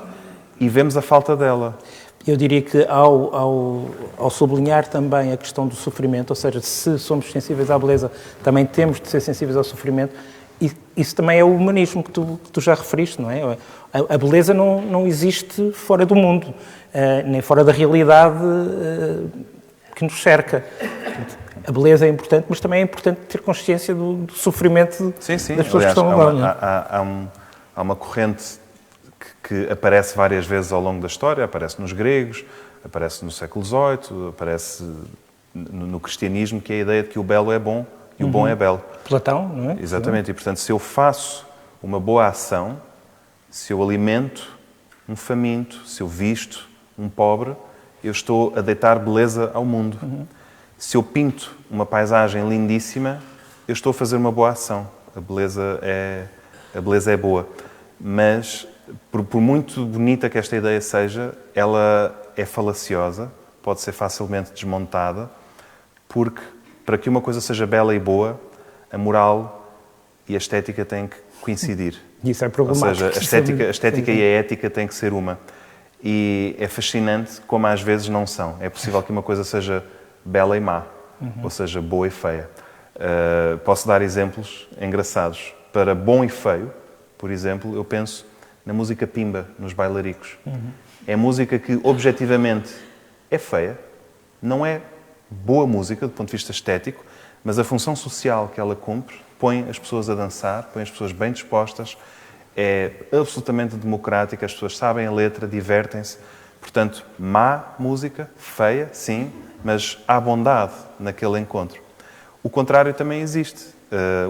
e vemos a falta dela. Eu diria que ao sublinhar também a questão do sofrimento, ou seja, se somos sensíveis à beleza, também temos de ser sensíveis ao sofrimento, isso também é o humanismo que tu já referiste, não é? A beleza não existe fora do mundo, nem fora da realidade que nos cerca. A beleza é importante, mas também é importante ter consciência do sofrimento das pessoas que estão ao lado. Há uma corrente que aparece várias vezes ao longo da história, aparece nos gregos, aparece no século XVIII, aparece no cristianismo, que é a ideia de que o belo é bom e o bom é belo. Platão, não é? Exatamente, e portanto, se eu faço uma boa ação, se eu alimento um faminto, se eu visto um pobre, eu estou a deitar beleza ao mundo. Se eu pinto uma paisagem lindíssima, eu estou a fazer uma boa ação. A beleza é boa. Mas, por muito bonita que esta ideia seja, ela é falaciosa, pode ser facilmente desmontada, porque, para que uma coisa seja bela e boa, a moral e a estética têm que coincidir. Isso é problemático. Ou seja, a estética e a ética têm que ser uma. E é fascinante como às vezes não são. É possível que uma coisa seja bela e má, ou seja, boa e feia. Posso dar exemplos engraçados. Para bom e feio, por exemplo, eu penso na música pimba, nos bailaricos. É música que, objetivamente, é feia, não é boa música do ponto de vista estético, mas a função social que ela cumpre põe as pessoas a dançar, põe as pessoas bem dispostas, é absolutamente democrática, as pessoas sabem a letra, divertem-se. Portanto, má música, feia, sim, mas há bondade naquele encontro. O contrário também existe.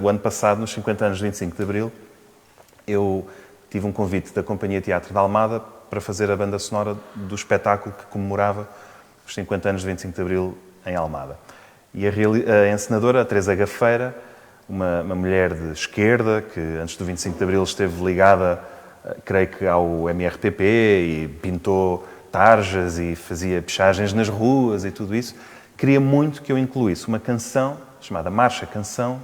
O ano passado, nos 50 anos de 25 de Abril, eu tive um convite da Companhia Teatro da Almada para fazer a banda sonora do espetáculo que comemorava os 50 anos de 25 de Abril em Almada. E a encenadora, a Teresa Gafeira, uma mulher de esquerda, que antes do 25 de Abril esteve ligada, creio que ao MRTP, e pintou tarjas e fazia pichagens nas ruas e tudo isso, queria muito que eu incluísse uma canção chamada Marcha Canção,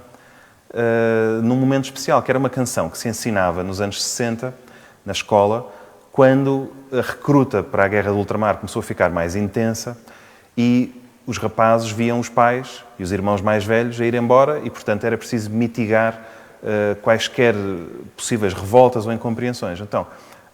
num momento especial, que era uma canção que se ensinava nos anos 60, na escola, quando a recruta para a Guerra do Ultramar começou a ficar mais intensa e os rapazes viam os pais e os irmãos mais velhos a ir embora e, portanto, era preciso mitigar quaisquer possíveis revoltas ou incompreensões. Então,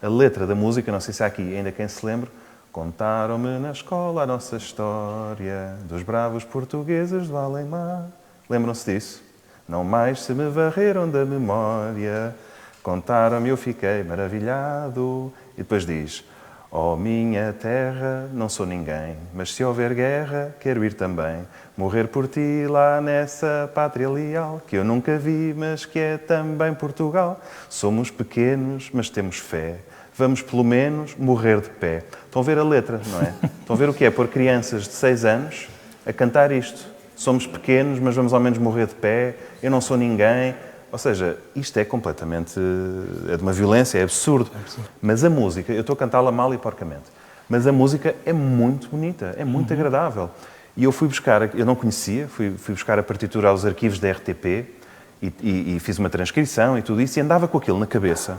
a letra da música, não sei se há aqui ainda quem se lembre, contaram-me na escola a nossa história dos bravos portugueses do além-mar. Lembram-se disso? Não mais se me varreram da memória, contaram-me, eu fiquei maravilhado. E depois diz, oh minha terra, não sou ninguém, mas se houver guerra, quero ir também, morrer por ti lá nessa pátria leal, que eu nunca vi, mas que é também Portugal. Somos pequenos, mas temos fé, vamos pelo menos morrer de pé. Estão a ver a letra, não é? Estão a ver o que é pôr crianças de 6 anos a cantar isto. Somos pequenos, mas vamos ao menos morrer de pé, eu não sou ninguém. Ou seja, isto é completamente... é de uma violência, é absurdo. Mas a música, eu estou a cantá-la mal e porcamente, mas a música é muito bonita, é muito agradável. E eu fui buscar, eu não conhecia, fui buscar a partitura aos arquivos da RTP e fiz uma transcrição e tudo isso, e andava com aquilo na cabeça.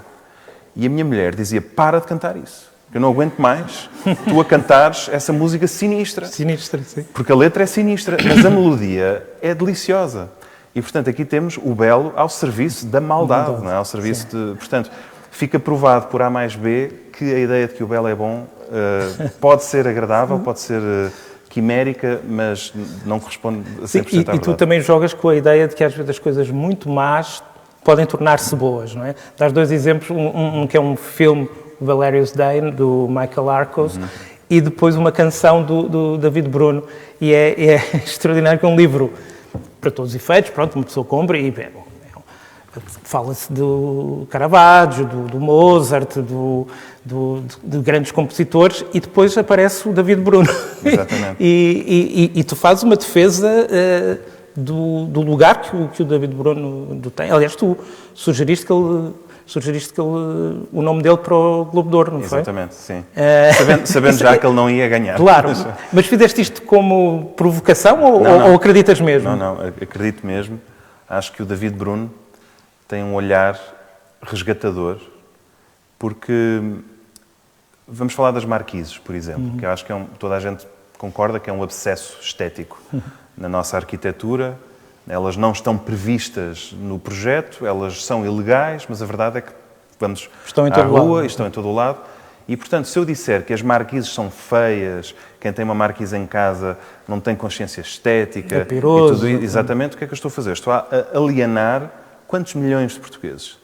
E a minha mulher dizia, para de cantar isso. Eu não aguento mais tu a cantares essa música sinistra. Sinistra, sim. Porque a letra é sinistra, mas a melodia é deliciosa. E, portanto, aqui temos o belo ao serviço da maldade, não é? Ao serviço de... Portanto, fica provado por A mais B que a ideia de que o belo é bom pode ser agradável, pode ser quimérica, mas não corresponde a 100% à verdade. E tu também jogas com a ideia de que às vezes as coisas muito más podem tornar-se boas, não é? Dás 2 exemplos, um que é um filme, Valerius Day, do Michael Arcos, e depois uma canção do David Bruno, e é extraordinário, que é um livro para todos os efeitos, pronto, uma pessoa compra e fala-se do Caravaggio, do Mozart, de grandes compositores, e depois aparece o David Bruno. Exatamente. e tu fazes uma defesa do lugar que o David Bruno tem. Aliás, tu sugeriste que o nome dele para o Globo de Ouro, não foi? Exatamente, sim. Sabendo já que ele não ia ganhar. Claro, mas fizeste isto como provocação ou acreditas mesmo? Não, acredito mesmo. Acho que o David Bruno tem um olhar resgatador, porque vamos falar das marquises, por exemplo, que eu acho que toda a gente concorda que é um abscesso estético na nossa arquitetura. Elas não estão previstas no projeto, elas são ilegais, mas a verdade é que vamos à rua e estão em todo o lado. E, portanto, se eu disser que as marquises são feias, quem tem uma marquise em casa não tem consciência estética... É piroso. Exatamente, o que é que eu estou a fazer? Estou a alienar quantos milhões de portugueses?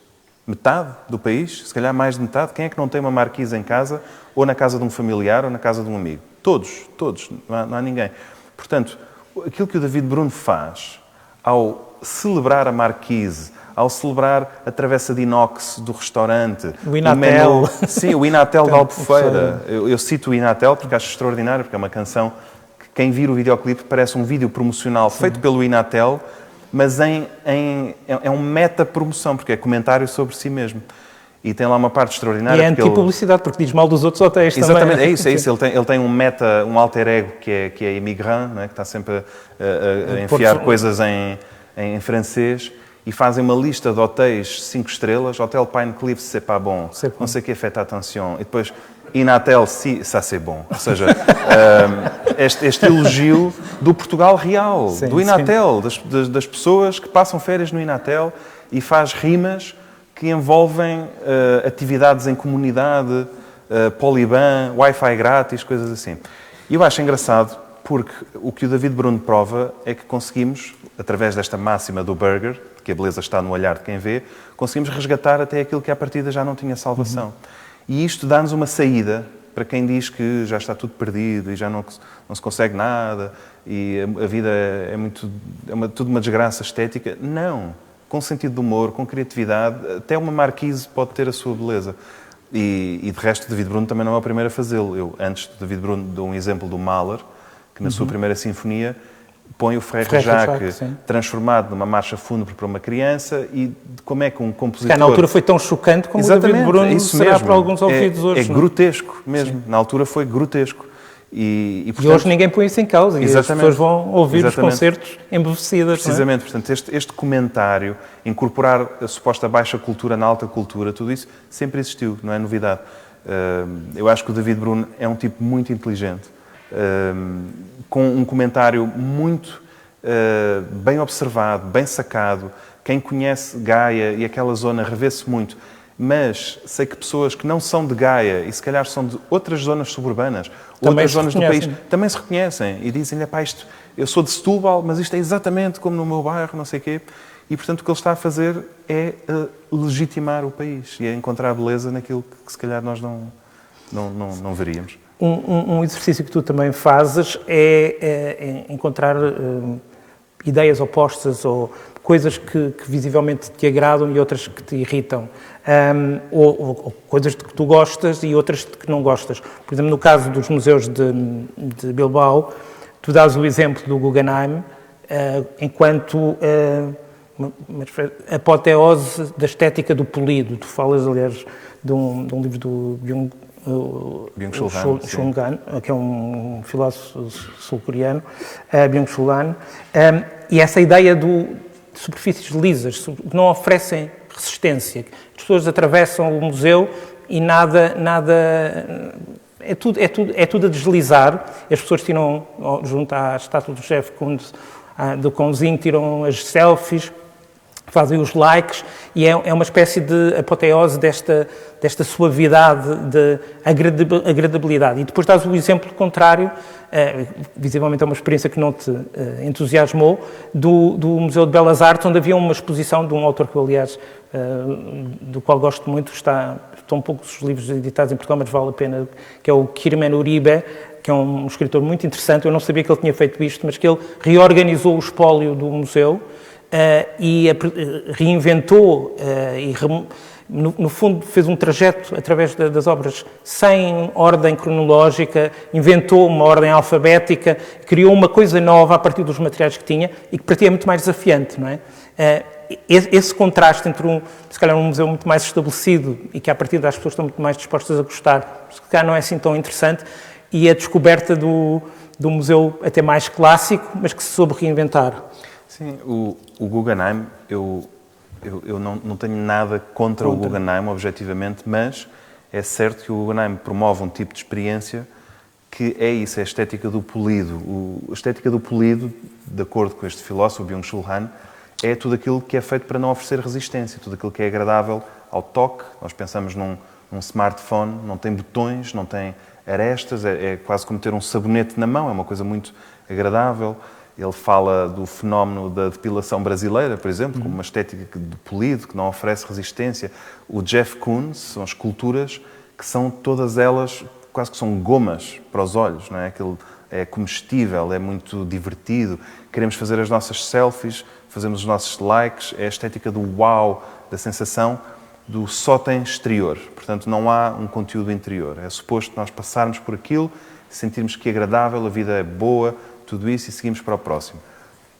Metade do país? Se calhar mais de metade? Quem é que não tem uma marquise em casa, ou na casa de um familiar, ou na casa de um amigo? Todos. Não há ninguém. Portanto, aquilo que o David Bruno faz ao celebrar a marquise, ao celebrar a travessa de inox do restaurante... O Inatel. Sim, o Inatel da Albufeira. Eu cito o Inatel porque acho extraordinário, porque é uma canção que quem vir o videoclipe parece um vídeo promocional feito pelo Inatel, mas é um meta-promoção, porque é comentário sobre si mesmo. E tem lá uma parte extraordinária. E é anti-publicidade, porque diz mal dos outros hotéis também. Exatamente, é isso. Ele tem um alter ego que é imigrant, não é? Que está sempre a enfiar coisas em francês, e fazem uma lista de hotéis 5 estrelas, Hotel Pine Cliff, c'est pas bon, não sei o que, faites attention, e depois Inatel, si, ça c'est bon. Ou seja, este elogio do Portugal real, sim, do Inatel, das pessoas que passam férias no Inatel, e faz rimas que envolvem atividades em comunidade, Poliban, Wi-Fi grátis, coisas assim. E eu acho engraçado porque o que o David Bruno prova é que conseguimos, através desta máxima do Burger, que a beleza está no olhar de quem vê, conseguimos resgatar até aquilo que à partida já não tinha salvação. E isto dá-nos uma saída para quem diz que já está tudo perdido e já não se consegue nada e a vida tudo uma desgraça estética. Não. Com sentido de humor, com criatividade, até uma marquise pode ter a sua beleza. E de resto, David Bruno também não é o primeiro a fazê-lo. Eu, antes de David Bruno, dou um exemplo do Mahler, que na sua primeira sinfonia põe o Frère Jacques transformado numa marcha fúnebre para uma criança, e de como é que um compositor... Que na altura foi tão chocante como o David Bruno será para alguns ouvidos hoje. É grotesco mesmo. Sim. Na altura foi grotesco. E hoje ninguém põe isso em causa. E as pessoas vão ouvir os concertos embevecidas. Precisamente. Não é? Portanto, este comentário, incorporar a suposta baixa cultura na alta cultura, tudo isso sempre existiu, não é novidade. Eu acho que o David Bruno é um tipo muito inteligente, com um comentário muito bem observado, bem sacado. Quem conhece Gaia e aquela zona revê-se muito. Mas sei que pessoas que não são de Gaia e se calhar são de outras zonas suburbanas, outras zonas do país, também se reconhecem e dizem-lhe, pá, eu sou de Setúbal, mas isto é exatamente como no meu bairro, não sei o quê. E, portanto, o que ele está a fazer é legitimar o país e é encontrar beleza naquilo que se calhar nós não veríamos. Um exercício que tu também fazes é encontrar ideias opostas ou coisas que visivelmente te agradam e outras que te irritam. Ou coisas de que tu gostas e outras de que não gostas. Por exemplo, no caso dos museus de Bilbao, tu dás o exemplo do Guggenheim enquanto uma apoteose da estética do polido. Tu falas, aliás, de um livro do Byung-Chul Han, que é um filósofo sul-coreano, Byung-Chul Han, e essa ideia de superfícies lisas, que não oferecem resistência. As pessoas atravessam o museu e nada é tudo a deslizar. As pessoas tiram, junto à estátua do Jeff Koons, do cãozinho, tiram as selfies, fazem os likes, e é uma espécie de apoteose desta suavidade, de agradabilidade. E depois dás o exemplo contrário, visivelmente é uma experiência que não te entusiasmou, do Museu de Belas Artes, onde havia uma exposição de um autor que eu, aliás, do qual gosto muito, estão poucos livros editados em Portugal, mas vale a pena, que é o Kirmen Uribe, que é um escritor muito interessante. Eu não sabia que ele tinha feito isto, mas que ele reorganizou o espólio do museu e reinventou e, no fundo, fez um trajeto através das obras sem ordem cronológica, inventou uma ordem alfabética, criou uma coisa nova a partir dos materiais que tinha e que para ti é muito mais desafiante, não é? Esse contraste entre, se calhar, um museu muito mais estabelecido e que, a partir das pessoas estão muito mais dispostas a gostar, se calhar não é assim tão interessante, e a descoberta do museu até mais clássico, mas que se soube reinventar. Sim, o Guggenheim, eu não tenho nada contra o Guggenheim, objetivamente, mas é certo que o Guggenheim promove um tipo de experiência que é isso, é a estética do polido. A estética do polido, de acordo com este filósofo, Byung-Chul Han, é tudo aquilo que é feito para não oferecer resistência, tudo aquilo que é agradável ao toque. Nós pensamos num smartphone, não tem botões, não tem arestas, é quase como ter um sabonete na mão, é uma coisa muito agradável. Ele fala do fenómeno da depilação brasileira, por exemplo, como uma estética de polido, que não oferece resistência. O Jeff Koons são esculturas que são todas elas, quase que são gomas para os olhos, não é? Aquilo é comestível, é muito divertido. Queremos fazer as nossas selfies, fazemos os nossos likes, é a estética do uau, da sensação do só tem exterior. Portanto, não há um conteúdo interior. É suposto nós passarmos por aquilo, sentirmos que é agradável, a vida é boa, tudo isso, e seguimos para o próximo.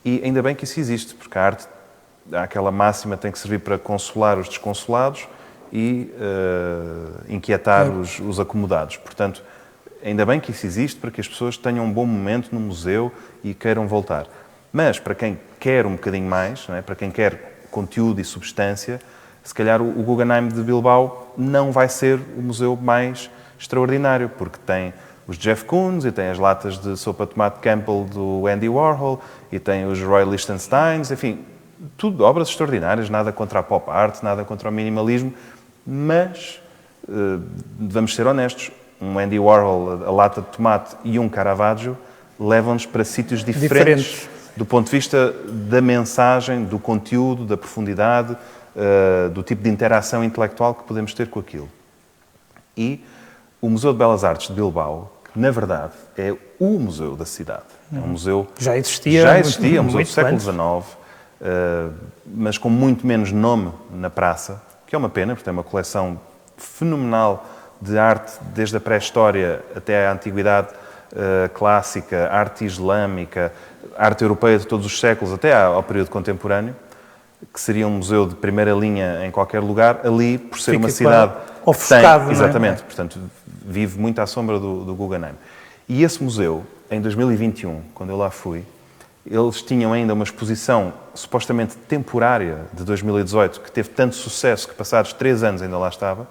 E ainda bem que isso existe, porque a arte, aquela máxima, tem que servir para consolar os desconsolados e inquietar os acomodados. Portanto, ainda bem que isso existe para que as pessoas tenham um bom momento no museu e queiram voltar. Mas, para quem quer um bocadinho mais, não é? Para quem quer conteúdo e substância, se calhar o Guggenheim de Bilbao não vai ser o museu mais extraordinário, porque tem os Jeff Koons, e tem as latas de sopa de tomate Campbell do Andy Warhol, e tem os Roy Lichtensteins, enfim, tudo obras extraordinárias, nada contra a pop art, nada contra o minimalismo, mas vamos ser honestos, um Andy Warhol, a lata de tomate e um Caravaggio levam-nos para sítios diferentes do ponto de vista da mensagem, do conteúdo, da profundidade, do tipo de interação intelectual que podemos ter com aquilo. E o Museu de Belas Artes de Bilbao, que na verdade é o museu da cidade, é um museu... Já existia, um museu do século XIX, mas com muito menos nome na praça, que é uma pena, porque tem uma coleção fenomenal de arte, desde a pré-história até à antiguidade clássica, arte islâmica, arte europeia de todos os séculos, até ao período contemporâneo, que seria um museu de primeira linha em qualquer lugar, ali, por ser uma cidade... ofuscado, exatamente, portanto, vive muito à sombra do Guggenheim. E esse museu, em 2021, quando eu lá fui, eles tinham ainda uma exposição supostamente temporária de 2018, que teve tanto sucesso que passados 3 anos ainda lá estava,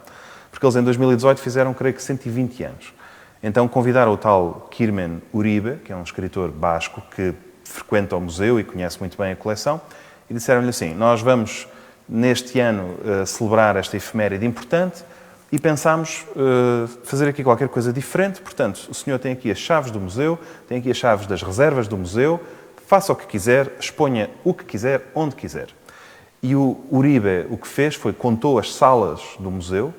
porque eles em 2018 fizeram, creio que, 120 anos. Então convidaram o tal Kirmen Uribe, que é um escritor basco que frequenta o museu e conhece muito bem a coleção, e disseram-lhe assim: nós vamos neste ano celebrar esta efeméride importante e pensámos fazer aqui qualquer coisa diferente. Portanto, o senhor tem aqui as chaves do museu, tem aqui as chaves das reservas do museu, faça o que quiser, exponha o que quiser, onde quiser. E o Uribe o que fez foi contou as salas do museu,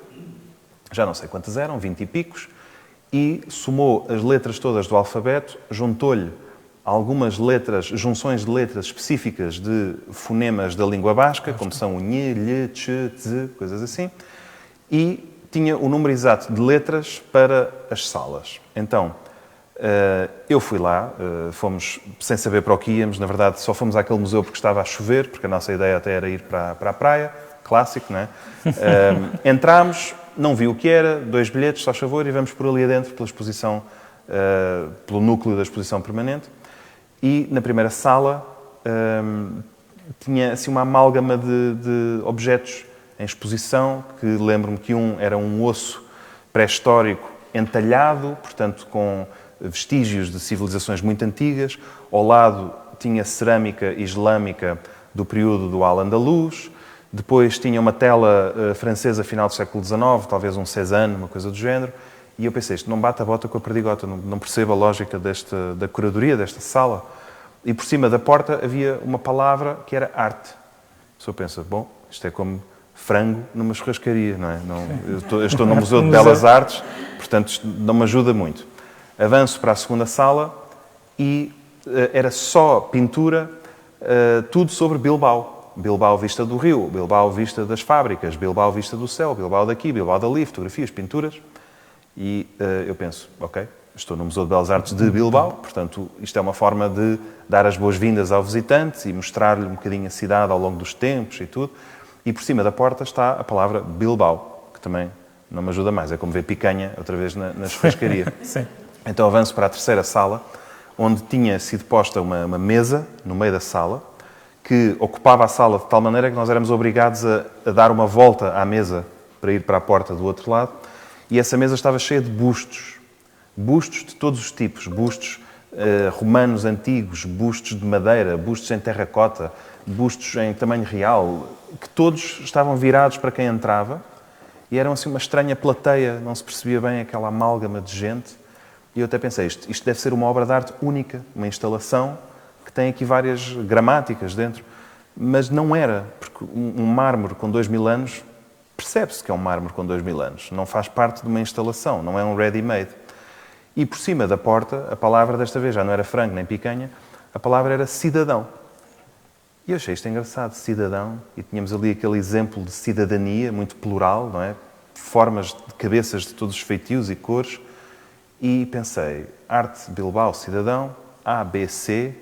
já não sei quantas eram, 20 e picos, e somou as letras todas do alfabeto, juntou-lhe algumas letras, junções de letras específicas de fonemas da língua basca, como são o nhê, lhe, tche, tze, coisas assim, e tinha o número exato de letras para as salas. Então, eu fui lá, fomos sem saber para o que íamos, na verdade só fomos àquele museu porque estava a chover, porque a nossa ideia até era ir para a praia, clássico, não é? Entramos, não vi o que era, 2 bilhetes, só favor, e vamos por ali adentro pela exposição, pelo núcleo da exposição permanente. E na primeira sala tinha assim uma amálgama de objetos em exposição, que lembro-me que era um osso pré-histórico entalhado, portanto com vestígios de civilizações muito antigas. Ao lado tinha cerâmica islâmica do período do Al-Andalus. Depois tinha uma tela francesa final do século XIX, talvez um Cézanne, uma coisa do género. E eu pensei, isto não bate a bota com a perdigota, não percebo a lógica da curadoria desta sala. E por cima da porta havia uma palavra que era arte. A pessoa pensa, bom, isto é como frango numa churrascaria, não é? Eu estou no Museu de Belas Artes, portanto isto não me ajuda muito. Avanço para a segunda sala e era só pintura, tudo sobre Bilbao. Bilbao vista do rio, Bilbao vista das fábricas, Bilbao vista do céu, Bilbao daqui, Bilbao dali, fotografias, pinturas. E eu penso, ok, estou no Museu de Belas Artes de Bilbao, portanto isto é uma forma de dar as boas-vindas ao visitante e mostrar-lhe um bocadinho a cidade ao longo dos tempos e tudo. E por cima da porta está a palavra Bilbao, que também não me ajuda mais, é como ver picanha outra vez na churrascaria. Sim. Então avanço para a terceira sala, onde tinha sido posta uma mesa no meio da sala, que ocupava a sala de tal maneira que nós éramos obrigados a dar uma volta à mesa para ir para a porta do outro lado, e essa mesa estava cheia de bustos. Bustos de todos os tipos, bustos romanos antigos, bustos de madeira, bustos em terracota, bustos em tamanho real, que todos estavam virados para quem entrava, e eram assim uma estranha plateia, não se percebia bem aquela amálgama de gente. E eu até pensei, isto deve ser uma obra de arte única, uma instalação que tem aqui várias gramáticas dentro. Mas não era, porque um mármore com 2000 anos, percebe-se que é um mármore com 2000 anos. Não faz parte de uma instalação, não é um ready-made. E por cima da porta, a palavra desta vez já não era frango nem picanha, a palavra era cidadão. E eu achei isto engraçado, cidadão, e tínhamos ali aquele exemplo de cidadania, muito plural, não é? Formas de cabeças de todos os feitios e cores. E pensei, arte, Bilbao, cidadão, A, B, C.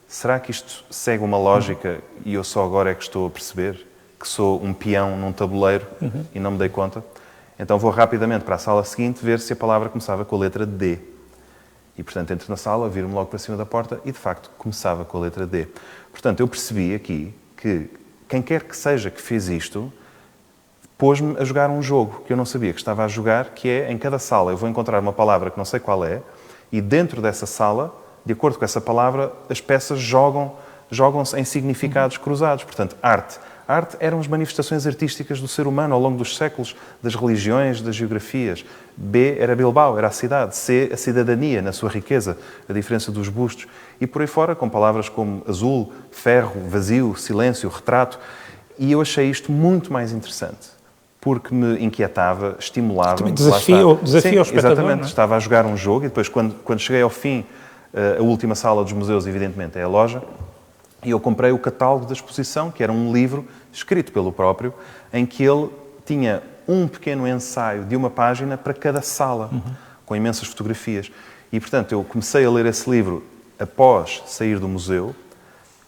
Será que isto segue uma lógica e eu só agora é que estou a perceber que sou um peão num tabuleiro e não me dei conta? Então vou rapidamente para a sala seguinte ver se a palavra começava com a letra D. E, portanto, entro na sala, viro-me logo para cima da porta e, de facto, começava com a letra D. Portanto, eu percebi aqui que quem quer que seja que fez isto pôs-me a jogar um jogo que eu não sabia que estava a jogar, que é, em cada sala eu vou encontrar uma palavra que não sei qual é, e dentro dessa sala, de acordo com essa palavra, as peças jogam-se em significados cruzados. Portanto, arte. Arte eram as manifestações artísticas do ser humano ao longo dos séculos, das religiões, das geografias. B era Bilbao, era a cidade. C, a cidadania, na sua riqueza, a diferença dos bustos. E por aí fora, com palavras como azul, ferro, vazio, silêncio, retrato. E eu achei isto muito mais interessante, porque me inquietava, estimulava. Também desafio ao espectador. Exatamente. Não é? Estava a jogar um jogo e depois, quando cheguei ao fim, a última sala dos museus, evidentemente, é a loja, e eu comprei o catálogo da exposição, que era um livro escrito pelo próprio, em que ele tinha um pequeno ensaio de uma página para cada sala, com imensas fotografias. E, portanto, eu comecei a ler esse livro após sair do museu,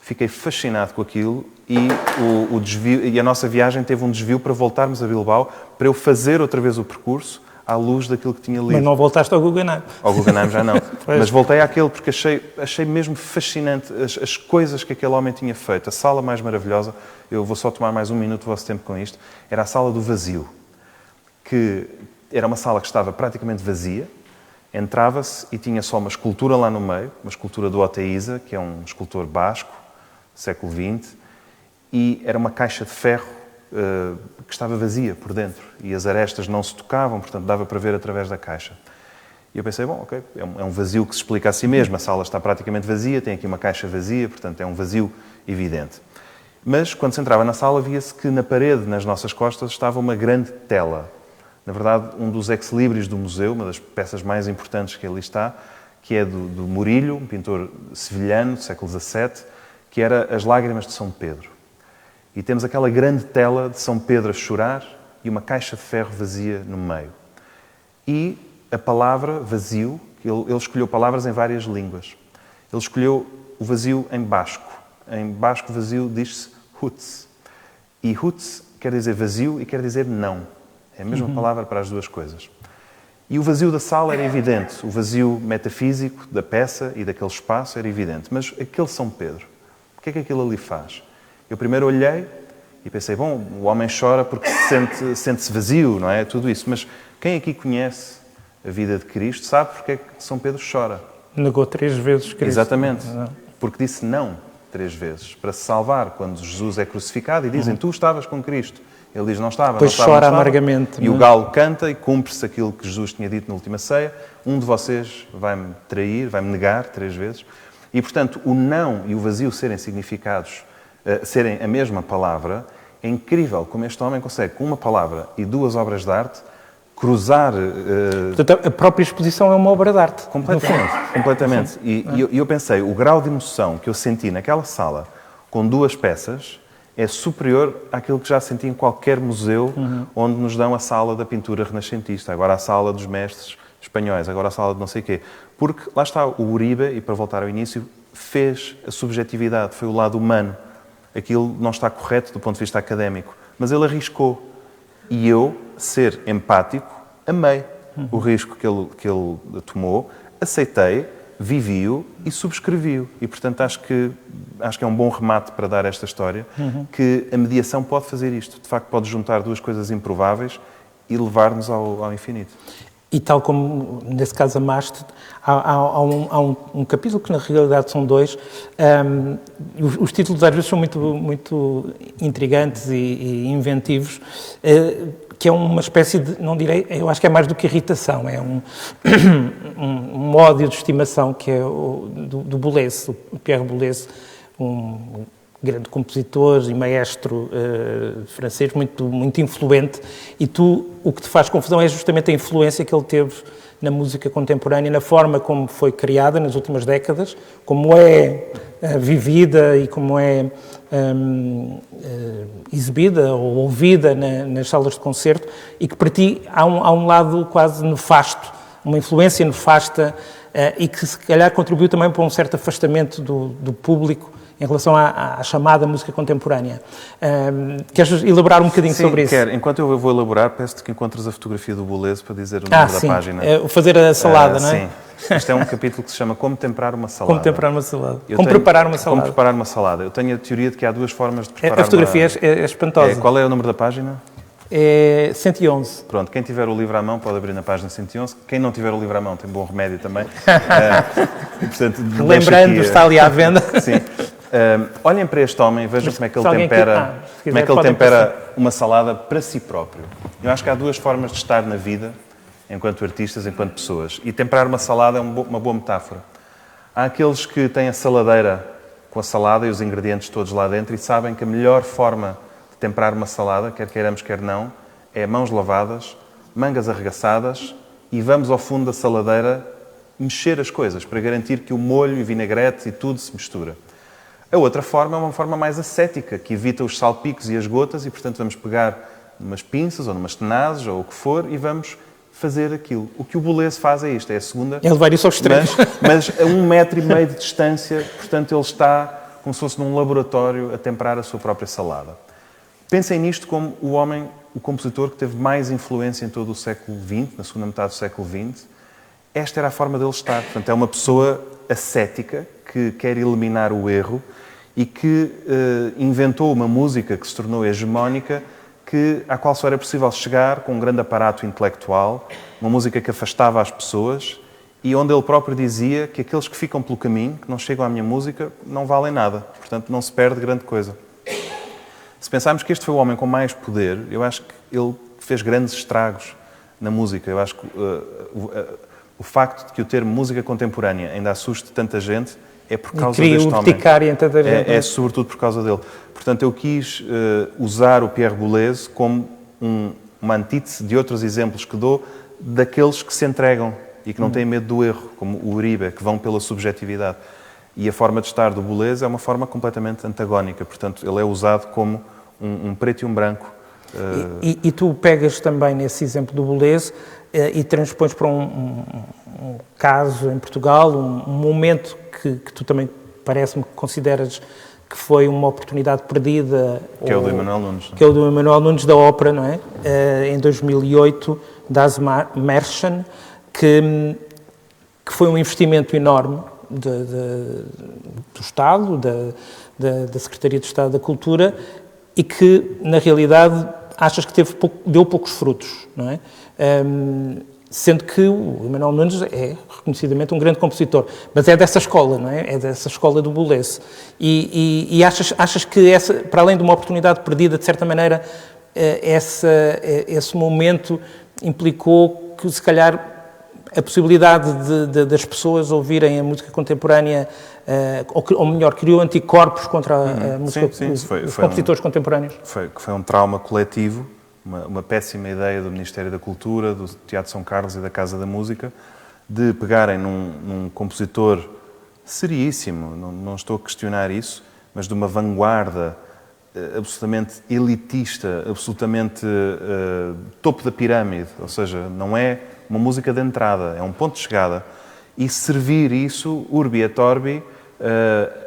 fiquei fascinado com aquilo e o desvio, e a nossa viagem teve um desvio para voltarmos a Bilbao, para eu fazer outra vez o percurso à luz daquilo que tinha lido. Mas não voltaste ao Guggenheim. Ao Guggenheim já não. Mas voltei àquele porque achei mesmo fascinante as coisas que aquele homem tinha feito. A sala mais maravilhosa, eu vou só tomar mais um minuto do vosso tempo com isto, era a sala do vazio, que era uma sala que estava praticamente vazia, entrava-se e tinha só uma escultura lá no meio, uma escultura do Oteiza, que é um escultor basco, século XX, e era uma caixa de ferro que estava vazia por dentro e as arestas não se tocavam, portanto dava para ver através da caixa. E eu pensei, bom, ok, é um vazio que se explica a si mesmo, a sala está praticamente vazia, tem aqui uma caixa vazia, portanto é um vazio evidente. Mas quando se entrava na sala via-se que na parede, nas nossas costas, estava uma grande tela. Na verdade, um dos ex-libris do museu, uma das peças mais importantes que ali está, que é do Murillo, um pintor sevilhano do século XVII, que era As Lágrimas de São Pedro. E temos aquela grande tela de São Pedro a chorar e uma caixa de ferro vazia no meio. E a palavra vazio, ele escolheu palavras em várias línguas. Ele escolheu o vazio em basco. Em basco vazio diz-se huts. E huts quer dizer vazio e quer dizer não. É a mesma palavra para as duas coisas. E o vazio da sala era evidente, o vazio metafísico da peça e daquele espaço era evidente. Mas aquele São Pedro, o que é que aquilo ali faz? Eu primeiro olhei e pensei, bom, o homem chora porque sente-se vazio, não é? Tudo isso. Mas quem aqui conhece a vida de Cristo sabe porque é que São Pedro chora. Negou 3 vezes Cristo. Exatamente. Porque disse não 3 vezes, para se salvar quando Jesus é crucificado e dizem, tu estavas com Cristo. Ele diz, não estava, pois não estava, chora não estava. amargamente. E o galo canta e cumpre-se aquilo que Jesus tinha dito na última ceia. Um de vocês vai-me trair, vai-me negar 3 vezes. E, portanto, o não e o vazio serem significados, serem a mesma palavra, é incrível como este homem consegue, com uma palavra e 2 obras de arte, cruzar... Portanto, a própria exposição é uma obra de arte. Completamente. E eu pensei, o grau de emoção que eu senti naquela sala, com 2 peças... é superior àquilo que já senti em qualquer museu onde nos dão a sala da pintura renascentista, agora a sala dos mestres espanhóis, agora a sala de não sei o quê. Porque lá está, o Uribe, e para voltar ao início, fez a subjetividade, foi o lado humano. Aquilo não está correto do ponto de vista académico, mas ele arriscou. E eu, ser empático, amei o risco que ele tomou, aceitei, vivi-o e subscrevi-o. E, portanto, acho que é um bom remate para dar esta história, que a mediação pode fazer isto. De facto, pode juntar 2 coisas improváveis e levar-nos ao infinito. E tal como, nesse caso, amaste, há um capítulo que, na realidade, são 2. Os títulos, às vezes, são muito intrigantes e inventivos, que é uma espécie de, não direi, eu acho que é mais do que irritação, é um ódio de estimação, que é do Boulez, o Pierre Boulez, um grande compositor e maestro francês, muito influente, e o que te faz confusão é justamente a influência que ele teve na música contemporânea, na forma como foi criada nas últimas décadas, como é vivida e como é exibida ou ouvida nas salas de concerto, e que para ti há um lado quase nefasto, uma influência nefasta, e que se calhar contribuiu também para um certo afastamento do público em relação à chamada música contemporânea. Queres elaborar um bocadinho sobre isso? Quero. Enquanto eu vou elaborar, peço-te que encontres a fotografia do Boulez para dizer o número da página. Fazer a salada, não é? Sim. Isto é um capítulo que se chama Como Temperar uma Salada. Como temperar uma salada. Preparar uma salada. Como preparar uma salada. Eu tenho a teoria de que há 2 formas de preparar a fotografia é espantosa. Qual é o número da página? É 111. Pronto, quem tiver o livro à mão pode abrir na página 111. Quem não tiver o livro à mão tem bom remédio também. Portanto, lembrando, está ali à venda. Sim. Olhem para este homem e vejam como é que ele tempera uma salada para si próprio. Eu acho que há 2 formas de estar na vida, enquanto artistas, enquanto pessoas. E temperar uma salada é uma boa metáfora. Há aqueles que têm a saladeira com a salada e os ingredientes todos lá dentro e sabem que a melhor forma de temperar uma salada, quer queiramos, quer não, é mãos lavadas, mangas arregaçadas e vamos ao fundo da saladeira mexer as coisas para garantir que o molho e vinagrete e tudo se mistura. A outra forma é uma forma mais ascética, que evita os salpicos e as gotas e, portanto, vamos pegar umas pinças ou numas tenazes ou o que for e vamos fazer aquilo. O que o Boulez faz é isto, é a segunda... Ele vai isso aos extremos. Mas a 1,5 metro de distância, portanto, ele está como se fosse num laboratório a temperar a sua própria salada. Pensem nisto como o homem, o compositor que teve mais influência em todo o século XX, na segunda metade do século XX. Esta era a forma dele estar. Portanto, é uma pessoa ascética que quer eliminar o erro e que inventou uma música que se tornou hegemónica, à qual só era possível chegar com um grande aparato intelectual, uma música que afastava as pessoas e onde ele próprio dizia que aqueles que ficam pelo caminho, que não chegam à minha música, não valem nada. Portanto, não se perde grande coisa. Se pensarmos que este foi o homem com mais poder, eu acho que ele fez grandes estragos na música. Eu acho que o facto de que o termo música contemporânea ainda assuste tanta gente é por causa deste homem. É sobretudo por causa dele. Portanto, eu quis usar o Pierre Boulez como uma antítese de outros exemplos que dou daqueles que se entregam e que não têm medo do erro, como o Uribe, que vão pela subjetividade. E a forma de estar do Boulez é uma forma completamente antagónica. Portanto, ele é usado como um preto e um branco. E tu pegas também nesse exemplo do Boulez e transpões para um caso em Portugal, um momento que tu também parece-me que consideras que foi uma oportunidade perdida. Que é o do Emanuel Nunes. Que é o do Emanuel Nunes, da ópera, não é? Em 2008, Das Märchen, que foi um investimento enorme do Estado, da Secretaria de Estado da Cultura, e que, na realidade, achas que deu poucos frutos, não é? Sendo que o Emanuel Nunes é reconhecidamente um grande compositor, mas é dessa escola, não é? É dessa escola do Boulez. E achas que, para além de uma oportunidade perdida, de certa maneira, esse momento implicou que, se calhar, a possibilidade das pessoas ouvirem a música contemporânea, ou melhor, criou anticorpos contra a música, os compositores contemporâneos? Foi um trauma coletivo, uma péssima ideia do Ministério da Cultura, do Teatro São Carlos e da Casa da Música, de pegarem num compositor seriíssimo, não estou a questionar isso, mas de uma vanguarda absolutamente elitista, absolutamente topo da pirâmide, ou seja, não é uma música de entrada, é um ponto de chegada, e servir isso, urbi et orbi,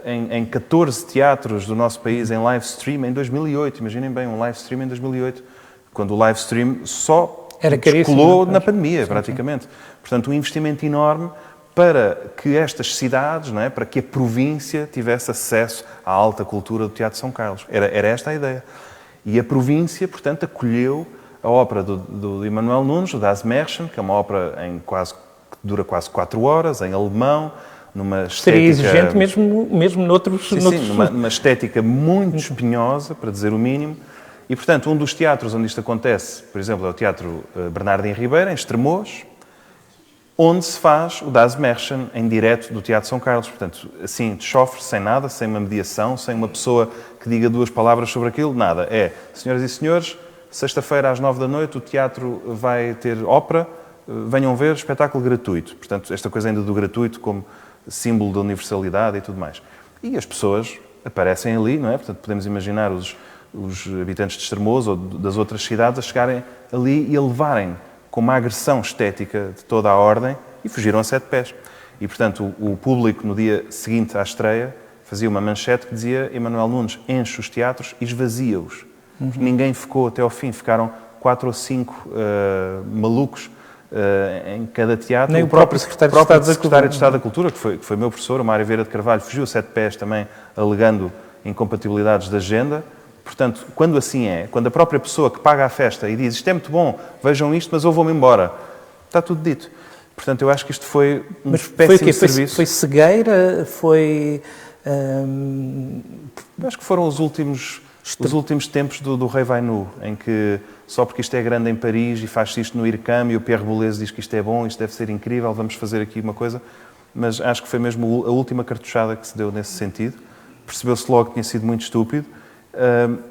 em 14 teatros do nosso país, em live stream, em 2008, imaginem bem, um live stream em 2008, quando o live stream só descolou na pandemia, praticamente. Portanto, um investimento enorme para que estas cidades, não é, para que a província tivesse acesso à alta cultura do Teatro São Carlos. Era esta a ideia. E a província, portanto, acolheu a ópera do Emanuel Nunes, o Das Märchen, que é uma ópera que dura quase 4 horas, em alemão, numa estética... Seria exigente mesmo noutros... Sim, numa estética muito espinhosa, para dizer o mínimo. E, portanto, um dos teatros onde isto acontece, por exemplo, é o Teatro Bernardino Ribeiro, em Estremoz, onde se faz o Das Märchen em direto do Teatro São Carlos. Portanto, assim, de chofre, sem nada, sem uma mediação, sem uma pessoa que diga 2 palavras sobre aquilo, nada. É, senhoras e senhores, sexta-feira às 9 da noite o teatro vai ter ópera, venham ver, espetáculo gratuito. Portanto, esta coisa ainda do gratuito como símbolo da universalidade e tudo mais. E as pessoas aparecem ali, não é? Portanto, podemos imaginar os habitantes de Estremoz ou das outras cidades a chegarem ali e a levarem com uma agressão estética de toda a ordem e fugiram a 7 pés. E, portanto, o público, no dia seguinte à estreia, fazia uma manchete que dizia Emanuel Nunes enche os teatros e esvazia-os. Ninguém ficou até ao fim, ficaram 4 ou 5 malucos em cada teatro. Nem o próprio secretário de Estado da Cultura, que foi meu professor, o Mário Vieira de Carvalho, fugiu a 7 pés também, alegando incompatibilidades de agenda. Portanto, quando assim é, quando a própria pessoa que paga a festa e diz isto é muito bom, vejam isto, mas eu vou-me embora, está tudo dito. Portanto, eu acho que isto foi um péssimo serviço. Foi cegueira? Foi... Acho que foram os últimos tempos do Rei Vai Nu, em que só porque isto é grande em Paris e faz-se isto no IRCAM e o Pierre Boulez diz que isto é bom, isto deve ser incrível, vamos fazer aqui uma coisa, mas acho que foi mesmo a última cartuchada que se deu nesse sentido. Percebeu-se logo que tinha sido muito estúpido.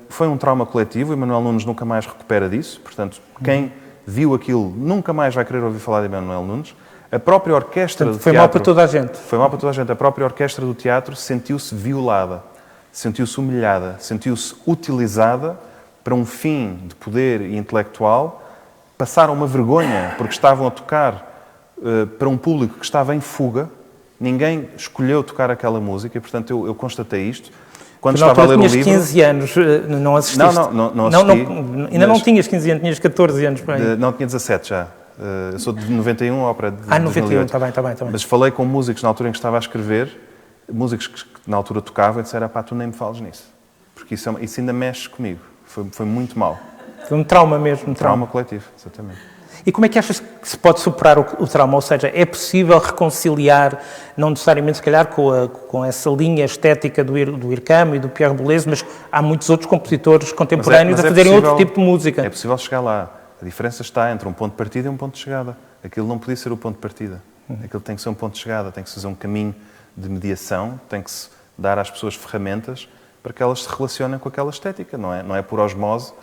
Foi um trauma coletivo, o Emanuel Nunes nunca mais recupera disso, portanto, quem viu aquilo nunca mais vai querer ouvir falar de Emanuel Nunes. A própria orquestra do teatro... Foi mal para toda a gente. Foi mal para toda a gente. A própria orquestra do teatro sentiu-se violada, sentiu-se humilhada, sentiu-se utilizada para um fim de poder e intelectual, passaram uma vergonha porque estavam a tocar para um público que estava em fuga, ninguém escolheu tocar aquela música e, portanto, eu constatei isto. Quando estava a ler o livro... 15 anos, não assististe? Não assisti. Ainda não tinhas 15 anos, tinhas 14 anos. Não, tinha 17 já. Eu sou de 91, a ópera de 91, está bem. Mas falei com músicos na altura em que estava a escrever, músicos que na altura tocavam e disseram, pá, tu nem me fales nisso. Porque isso ainda mexe comigo. Foi muito mal. Foi um trauma mesmo. Trauma coletivo, exatamente. E como é que achas que se pode superar o trauma? Ou seja, é possível reconciliar, não necessariamente se calhar com essa linha estética do IRCAM e do Pierre Boulez, mas há muitos outros compositores contemporâneos a fazerem outro tipo de música. É possível chegar lá. A diferença está entre um ponto de partida e um ponto de chegada. Aquilo não podia ser o ponto de partida. Aquilo tem que ser um ponto de chegada, tem que se fazer um caminho de mediação, tem que se dar às pessoas ferramentas para que elas se relacionem com aquela estética. Não é por osmose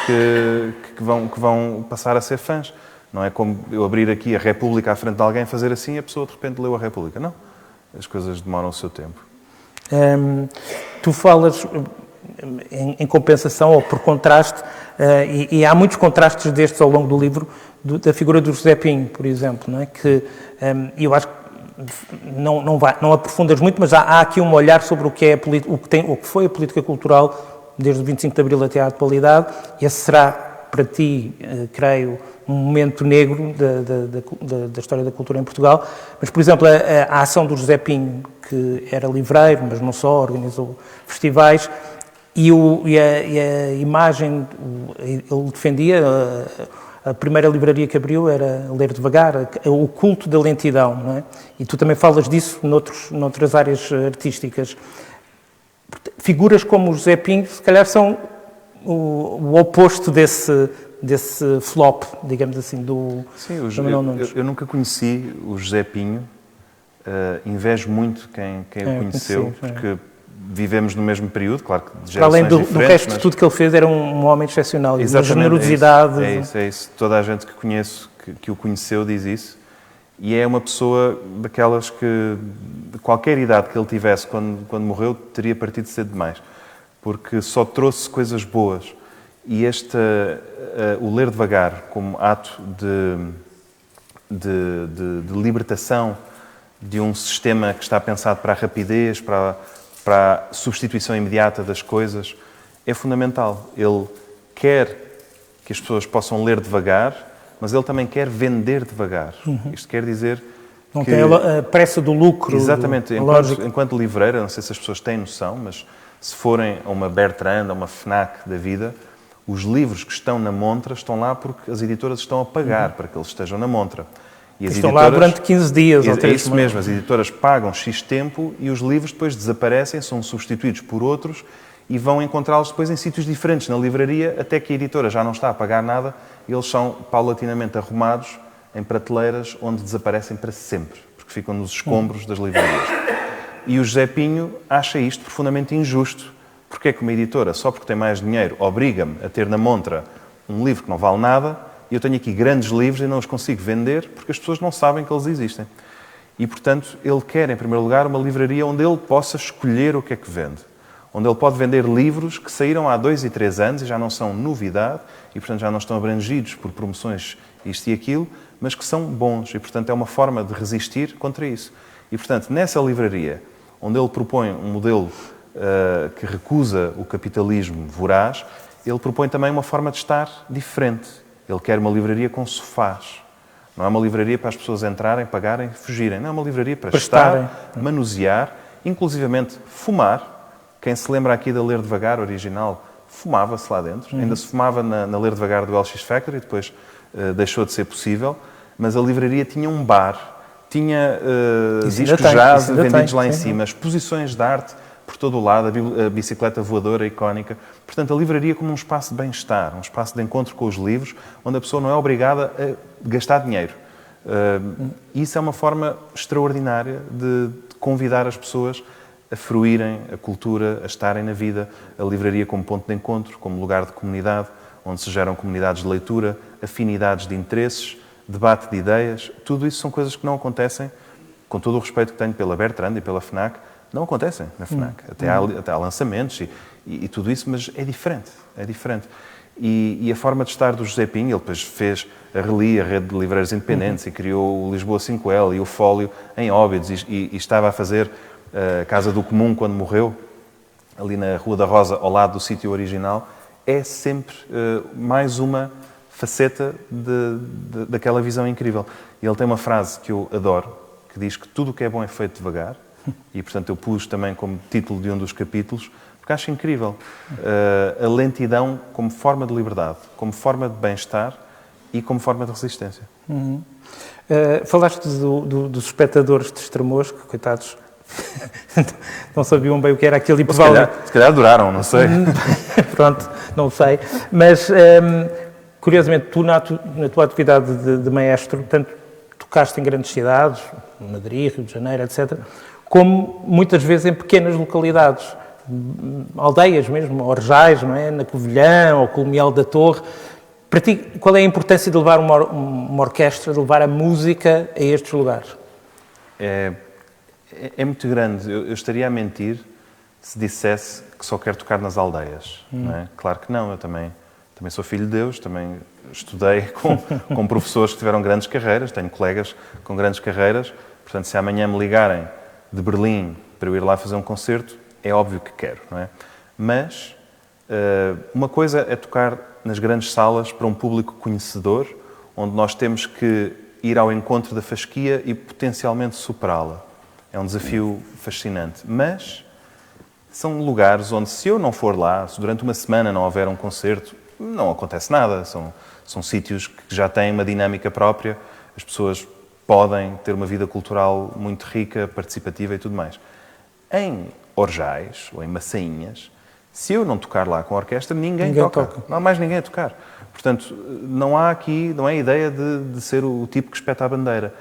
que vão passar a ser fãs. Não é como eu abrir aqui a República à frente de alguém, fazer assim e a pessoa de repente leu a República. Não. As coisas demoram o seu tempo. Tu falas em compensação ou por contraste, e há muitos contrastes destes ao longo do livro, da figura do José Pinho, por exemplo, não é? Que eu acho que não aprofundas muito, mas há aqui um olhar sobre o que foi a política cultural desde o 25 de Abril até à atualidade. Esse será, para ti, creio, um momento negro da história da cultura em Portugal. Mas, por exemplo, a ação do José Pinho, que era livreiro, mas não só, organizou festivais, e a imagem, ele defendia, a primeira livraria que abriu era Ler Devagar, o culto da lentidão, não é? E tu também falas disso noutras áreas artísticas. Figuras como o José Pinho, se calhar, são o oposto desse flop, digamos assim, do Manuel Nunes. Eu nunca conheci o José Pinho, invejo muito quem o conheceu, porque vivemos no mesmo período, claro que de gerações diferentes. Para além do resto de mas... tudo que ele fez, era um homem excepcional, e uma generosidade. É isso. Toda a gente que conheço, que o conheceu, diz isso. E é uma pessoa daquelas que, de qualquer idade que ele tivesse quando morreu, teria partido cedo demais. Porque só trouxe coisas boas. E o Ler Devagar, como ato de libertação de um sistema que está pensado para a rapidez, para a substituição imediata das coisas, é fundamental. Ele quer que as pessoas possam ler devagar, mas ele também quer vender devagar. Isto quer dizer não tem a pressa do lucro. Exatamente. Enquanto livreira, não sei se as pessoas têm noção, mas se forem a uma Bertrand, a uma FNAC da vida, os livros que estão na montra estão lá porque as editoras estão a pagar para que eles estejam na montra. E estão lá durante 15 dias ou 3 É isso mesmo, as editoras pagam X tempo e os livros depois desaparecem, são substituídos por outros e vão encontrá-los depois em sítios diferentes na livraria, até que a editora já não está a pagar nada e eles são paulatinamente arrumados em prateleiras onde desaparecem para sempre, porque ficam nos escombros das livrarias. E o José Pinho acha isto profundamente injusto. Porque é que uma editora, só porque tem mais dinheiro, obriga-me a ter na montra um livro que não vale nada e eu tenho aqui grandes livros e não os consigo vender porque as pessoas não sabem que eles existem. E, portanto, ele quer, em primeiro lugar, uma livraria onde ele possa escolher o que é que vende. Onde ele pode vender livros que saíram há 2 e 3 anos e já não são novidade e, portanto, já não estão abrangidos por promoções isto e aquilo, mas que são bons. E, portanto, é uma forma de resistir contra isso. E, portanto, nessa livraria, onde ele propõe um modelo que recusa o capitalismo voraz, ele propõe também uma forma de estar diferente. Ele quer uma livraria com sofás. Não é uma livraria para as pessoas entrarem, pagarem, fugirem. Não é uma livraria para estar, manusear, inclusivamente fumar. Quem se lembra aqui da Ler Devagar original, fumava-se lá dentro. Ainda se fumava na Ler Devagar do LX Factory, depois deixou de ser possível. Mas a livraria tinha um bar, tinha discos jazz vendidos lá em cima, exposições de arte por todo o lado, a bicicleta voadora icónica. Portanto, a livraria como um espaço de bem-estar, um espaço de encontro com os livros, onde a pessoa não é obrigada a gastar dinheiro. Isso é uma forma extraordinária de convidar as pessoas a fruírem a cultura, a estarem na vida. A livraria como ponto de encontro, como lugar de comunidade, onde se geram comunidades de leitura, afinidades de interesses, debate de ideias. Tudo isso são coisas que não acontecem, com todo o respeito que tenho pela Bertrand e pela FNAC, não acontecem na FNAC. Até há lançamentos e tudo isso, mas é diferente. É diferente. E a forma de estar do José Pinho, ele depois fez a Reli, a rede de livreiros independentes, e criou o Lisboa 5L e o Fólio em Óbidos, e estava a fazer a Casa do Comum quando morreu, ali na Rua da Rosa, ao lado do sítio original. É sempre mais uma faceta daquela visão incrível. E ele tem uma frase que eu adoro, que diz que tudo o que é bom é feito devagar. E, portanto, eu pus também como título de um dos capítulos, porque acho incrível a lentidão como forma de liberdade, como forma de bem-estar e como forma de resistência. Falaste dos espectadores de Estremoz, que, coitados, não sabiam bem o que era aquilo. Se calhar adoraram, não sei. Pronto, não sei. Mas, curiosamente, tu, na tua atividade de maestro, tanto tocaste em grandes cidades, Madrid, Rio de Janeiro, etc., como muitas vezes em pequenas localidades, aldeias mesmo, Orjais, não é? Na Covilhã, ou Colmial da Torre. Para ti, qual é a importância de levar uma orquestra, de levar a música a estes lugares? É muito grande. Eu estaria a mentir se dissesse que só quero tocar nas aldeias. Não é? Claro que não, eu também sou filho de Deus, também estudei com professores que tiveram grandes carreiras, tenho colegas com grandes carreiras, Portanto, se amanhã me ligarem de Berlim para eu ir lá fazer um concerto, é óbvio que quero, não é? Mas uma coisa é tocar nas grandes salas para um público conhecedor, onde nós temos que ir ao encontro da fasquia e potencialmente superá-la. É um desafio fascinante. Mas são lugares onde, se eu não for lá, se durante uma semana não houver um concerto, não acontece nada. São sítios que já têm uma dinâmica própria, as pessoas podem ter uma vida cultural muito rica, participativa e tudo mais. Em Orjais ou em Massainhas, se eu não tocar lá com a orquestra, ninguém toca. Não há mais ninguém a tocar. Portanto, não há aqui, não é a ideia de ser o tipo que espeta a bandeira.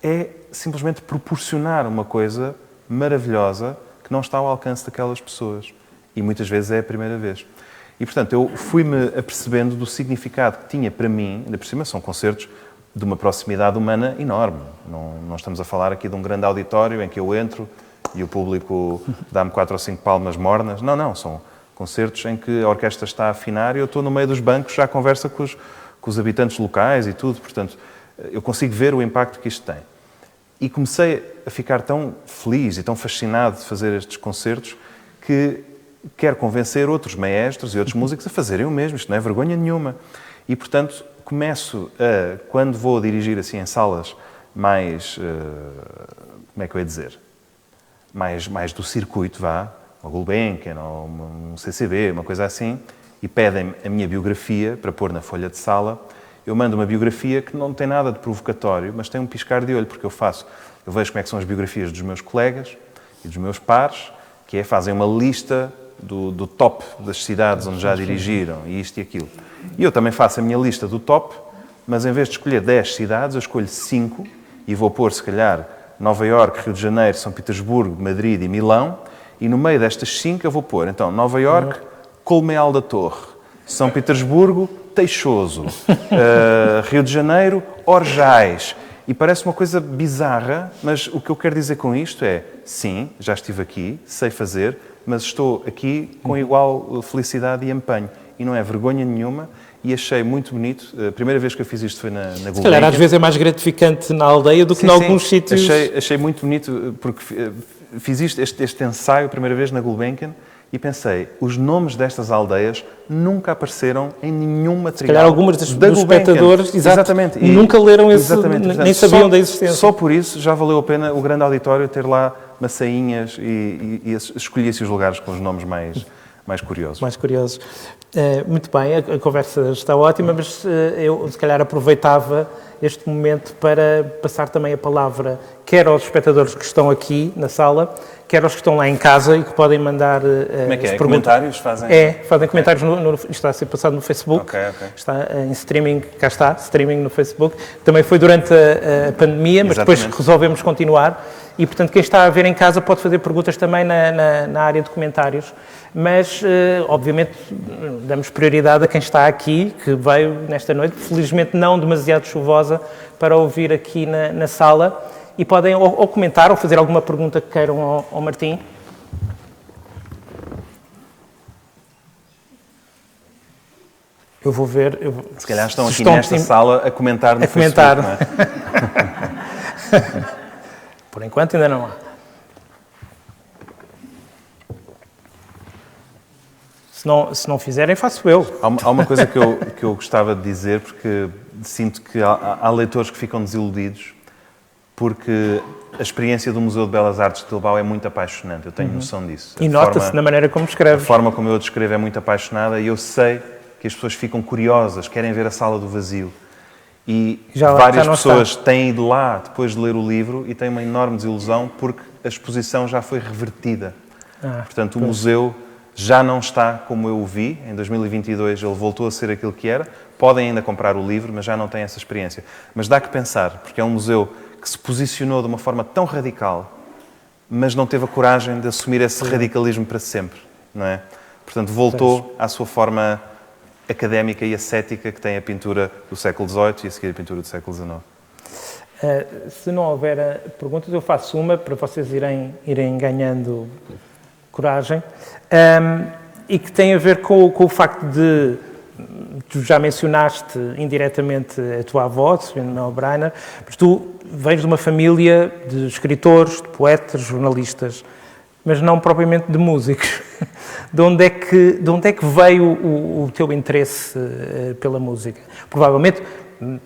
É simplesmente proporcionar uma coisa maravilhosa que não está ao alcance daquelas pessoas. E muitas vezes é a primeira vez. E, portanto, eu fui-me apercebendo do significado que tinha para mim, ainda por cima são concertos de uma proximidade humana enorme. Não estamos a falar aqui de um grande auditório em que eu entro e o público dá-me 4 ou 5 palmas mornas. Não, são concertos em que a orquestra está a afinar e eu estou no meio dos bancos já à conversa com os habitantes locais e tudo. Portanto, eu consigo ver o impacto que isto tem. E comecei a ficar tão feliz e tão fascinado de fazer estes concertos que quero convencer outros maestros e outros músicos a fazerem o mesmo. Isto não é vergonha nenhuma. E, portanto, começo a, quando vou dirigir assim em salas mais, como é que eu ia dizer, mais do circuito, uma Gulbenkian ou um CCB, uma coisa assim, e pedem-me a minha biografia para pôr na folha de sala, eu mando uma biografia que não tem nada de provocatório, mas tem um piscar de olho, porque eu vejo como é que são as biografias dos meus colegas e dos meus pares, que é, fazem uma lista do top das cidades onde já dirigiram, e isto e aquilo. E eu também faço a minha lista do top, mas em vez de escolher 10 cidades, eu escolho 5, e vou pôr, se calhar, Nova Iorque, Rio de Janeiro, São Petersburgo, Madrid e Milão, e no meio destas 5 eu vou pôr, então, Nova Iorque, Colmeal da Torre, São Petersburgo, Teixoso, Rio de Janeiro, Orjais. E parece uma coisa bizarra, mas o que eu quero dizer com isto é, sim, já estive aqui, sei fazer, mas estou aqui com igual felicidade e empenho. E não é vergonha nenhuma, e achei muito bonito. A primeira vez que eu fiz isto foi na Gulbenkian. Se calhar às vezes é mais gratificante na aldeia do que em alguns sítios. Achei muito bonito, porque fiz este ensaio a primeira vez na Gulbenkian, e pensei, os nomes destas aldeias nunca apareceram em nenhum material. Se calhar algumas dos espectadores exatamente, nunca leram esse, nem sabiam da existência. Só por isso já valeu a pena o grande auditório ter lá Massainhas e escolhi-se os lugares com os nomes mais curiosos. Mais curiosos. Muito bem, a conversa está ótima, mas eu se calhar aproveitava este momento para passar também a palavra quer aos espectadores que estão aqui na sala, quer aos que estão lá em casa e que podem mandar como é que é? Comentários fazem? Fazem comentários, está a ser passado no Facebook, okay. Está em streaming, cá está, streaming no Facebook. Também foi durante a pandemia, mas Exatamente. Depois resolvemos continuar e, portanto, quem está a ver em casa pode fazer perguntas também na área de comentários, mas, obviamente, damos prioridade a quem está aqui, que veio nesta noite, felizmente não demasiado chuvosa, para ouvir aqui na sala. E podem ou comentar ou fazer alguma pergunta que queiram ao Martim. Eu vou ver... Se calhar estão aqui nesta sala a comentar no Facebook, não é? Por enquanto ainda não há. Se não fizerem, faço eu. Há uma coisa que eu gostava de dizer, porque sinto que há leitores que ficam desiludidos, porque a experiência do Museu de Belas Artes de Bilbao é muito apaixonante, eu tenho noção disso. E nota-se na maneira como escreves. A forma como eu descrevo é muito apaixonada e eu sei que as pessoas ficam curiosas, querem ver a Sala do Vazio. E várias pessoas têm ido lá depois de ler o livro e têm uma enorme desilusão porque a exposição já foi revertida. Portanto, o museu já não está como eu o vi. Em 2022 ele voltou a ser aquilo que era. Podem ainda comprar o livro, mas já não têm essa experiência. Mas dá que pensar, porque é um museu que se posicionou de uma forma tão radical, mas não teve a coragem de assumir esse radicalismo para sempre, não é? Portanto, voltou à sua forma académica e ascética que tem a pintura do século XVIII e a seguir a pintura do século XIX. Se não houver perguntas, eu faço uma para vocês irem ganhando coragem, e que tem a ver com o facto de tu já mencionaste indiretamente a tua avó, Sofia Breiner, mas tu vens de uma família de escritores, de poetas, jornalistas, mas não propriamente de músicos. De onde é que veio o teu interesse pela música? Provavelmente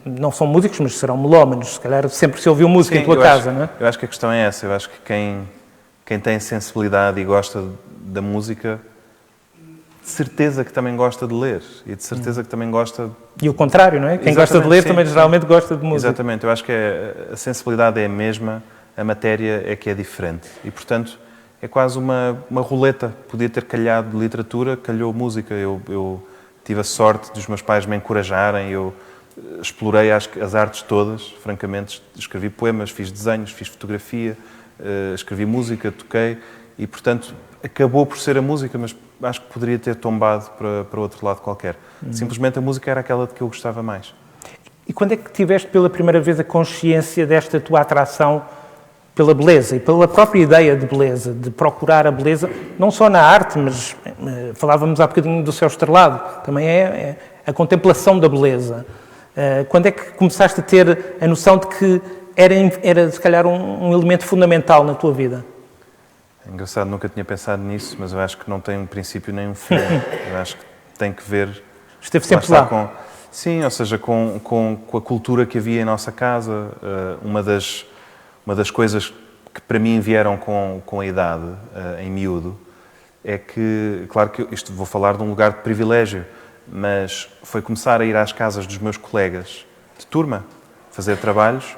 não são músicos, mas serão melómanos. Se calhar sempre se ouviu música em tua casa, não é? Eu acho que a questão é essa. Eu acho que quem tem sensibilidade e gosta da música, de certeza que também gosta de ler. E de certeza que também gosta... E o contrário, não é? Quem gosta de ler também geralmente gosta de música. Exatamente. Eu acho que a sensibilidade é a mesma, a matéria é que é diferente. E, portanto, é quase uma roleta. Podia ter calhado de literatura, calhou música. Eu tive a sorte dos meus pais me encorajarem. Eu explorei as artes todas, francamente. Escrevi poemas, fiz desenhos, fiz fotografia, escrevi música, toquei. E, portanto, acabou por ser a música, mas acho que poderia ter tombado para outro lado qualquer. Simplesmente a música era aquela de que eu gostava mais. E quando é que tiveste pela primeira vez a consciência desta tua atração pela beleza e pela própria ideia de beleza, de procurar a beleza, não só na arte, mas falávamos há bocadinho do céu estrelado, também é a contemplação da beleza. Quando é que começaste a ter a noção de que era se calhar um elemento fundamental na tua vida? É engraçado, nunca tinha pensado nisso, mas eu acho que não tem um princípio nem um fim. Eu acho que tem que ver... Esteve sempre lá. Sim, ou seja, com a cultura que havia em nossa casa. Uma das coisas que para mim vieram com a idade, em miúdo, é que, claro que isto vou falar de um lugar de privilégio, mas foi começar a ir às casas dos meus colegas de turma, fazer trabalhos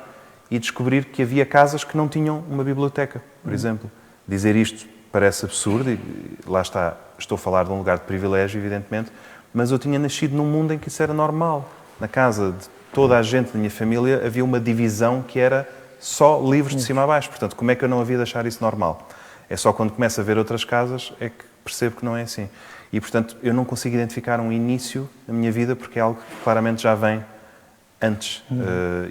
e descobrir que havia casas que não tinham uma biblioteca, por exemplo. Dizer isto parece absurdo, e lá está, estou a falar de um lugar de privilégio, evidentemente, mas eu tinha nascido num mundo em que isso era normal. Na casa de toda a gente da minha família havia uma divisão que era só livros de cima a baixo. Portanto, como é que eu não havia de achar isso normal? É só quando começo a ver outras casas é que percebo que não é assim. E, portanto, eu não consigo identificar um início na minha vida porque é algo que claramente já vem antes.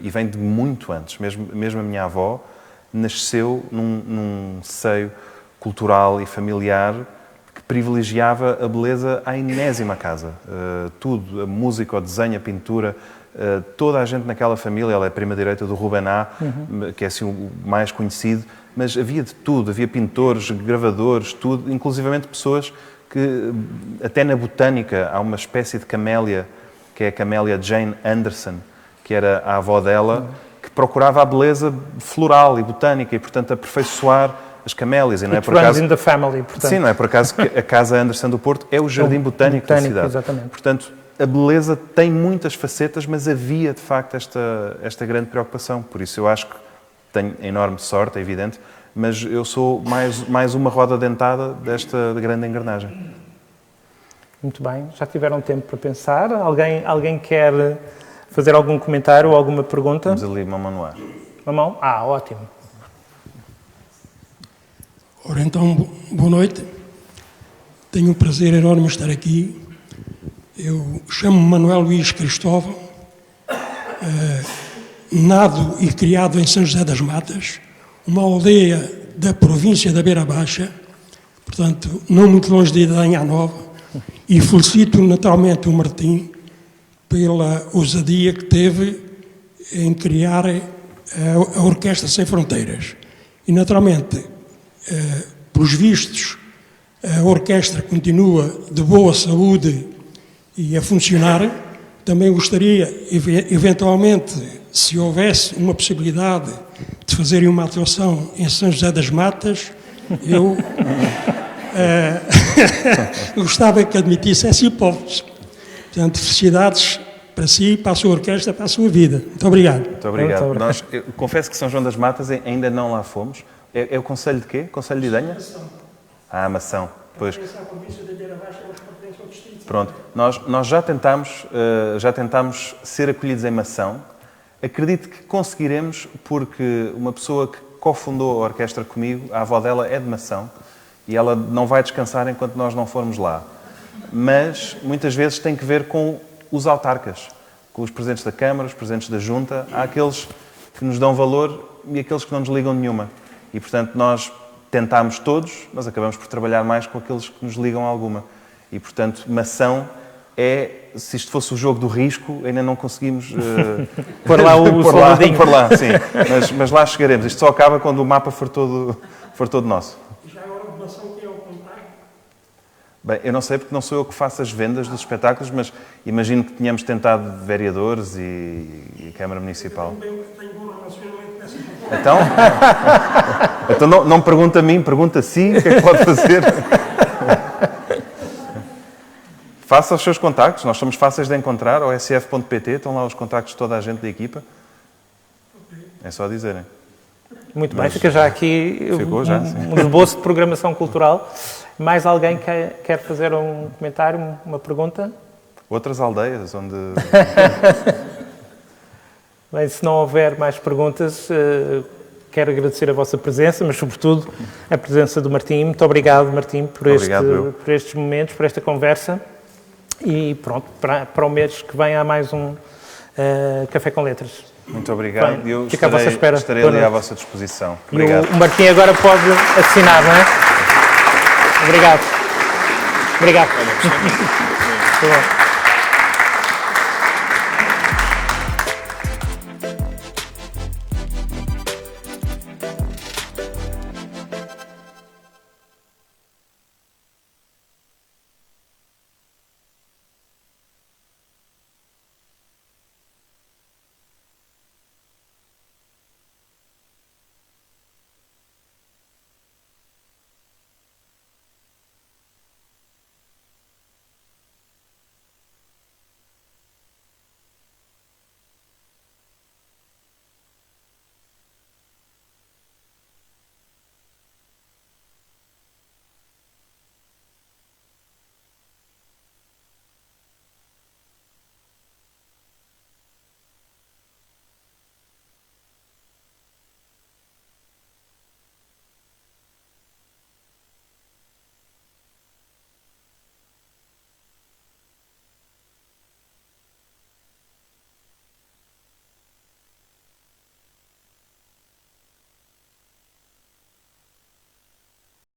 E vem de muito antes. Mesmo a minha avó nasceu num seio cultural e familiar que privilegiava a beleza à enésima casa. Tudo, a música, o desenho, a pintura, toda a gente naquela família, ela é prima-direita do Ruben A, que é assim o mais conhecido, mas havia de tudo, havia pintores, gravadores, tudo, inclusivamente pessoas que, até na botânica, há uma espécie de camélia, que é a camélia Jane Anderson, que era a avó dela, que procurava a beleza floral e botânica e, portanto, aperfeiçoar as camélias. E não é por acaso... in the family, portanto. Sim, não é por acaso que a Casa Anderson do Porto é o jardim botânico da cidade. Exatamente. Portanto, a beleza tem muitas facetas, mas havia, de facto, esta grande preocupação. Por isso, eu acho que tenho enorme sorte, é evidente, mas eu sou mais uma roda dentada desta grande engrenagem. Muito bem. Já tiveram tempo para pensar? Alguém quer fazer algum comentário ou alguma pergunta? Vamos ali, uma mão no ar. Uma mão? Ótimo. Ora, então, boa noite. Tenho um prazer enorme estar aqui. Eu chamo-me Manuel Luís Cristóvão, nado e criado em São José das Matas, uma aldeia da província da Beira Baixa, portanto, não muito longe de Idanha Nova, e felicito naturalmente o Martim pela ousadia que teve em criar a Orquestra Sem Fronteiras. E, naturalmente, pelos vistos, a orquestra continua de boa saúde e a funcionar. Também gostaria, eventualmente, se houvesse uma possibilidade de fazerem uma atuação em São José das Matas, eu gostava que admitisse essa hipótese. Portanto, felicidades para si, para a sua orquestra, para a sua vida. Muito obrigado. Muito obrigado. Eu confesso que São João das Matas ainda não lá fomos. É o Conselho de quê? Conselho de Idanha? Mação. Pois. Pronto. Nós já tentámos ser acolhidos em Mação. Acredito que conseguiremos, porque uma pessoa que cofundou a orquestra comigo, a avó dela é de Mação, e ela não vai descansar enquanto nós não formos lá. Mas, muitas vezes, tem que ver com os autarcas, com os presidentes da Câmara, os presidentes da Junta. Há aqueles que nos dão valor e aqueles que não nos ligam nenhuma. E, portanto, nós tentámos todos, mas acabamos por trabalhar mais com aqueles que nos ligam alguma. E, portanto, Mação se isto fosse o jogo do risco, ainda não conseguimos pôr lá o soldadinho. Pôr lá, sim. Mas lá chegaremos. Isto só acaba quando o mapa for todo nosso. E já agora a doação que é o contacto? Bem, eu não sei porque não sou eu que faço as vendas dos espetáculos, mas imagino que tínhamos tentado vereadores e Câmara Municipal. Eu tenho bom relacionamento com essas pessoas. Então não pergunta a mim, pergunta a si o que é que pode fazer. Faça os seus contactos, nós somos fáceis de encontrar, ao sf.pt, estão lá os contactos de toda a gente da equipa. É só dizerem. Muito bem, fica já aqui um esboço de programação cultural. Mais alguém quer fazer um comentário, uma pergunta? Outras aldeias onde... Bem, se não houver mais perguntas, quero agradecer a vossa presença, mas sobretudo a presença do Martim. Muito obrigado, Martim, por estes momentos, por esta conversa. E pronto, para o mês que vem há mais um Café com Letras. Muito obrigado. Bem, eu fica à vossa espera. Estarei ali à vossa disposição. Obrigado. O Martim agora pode assinar, não é? Obrigado. Obrigado.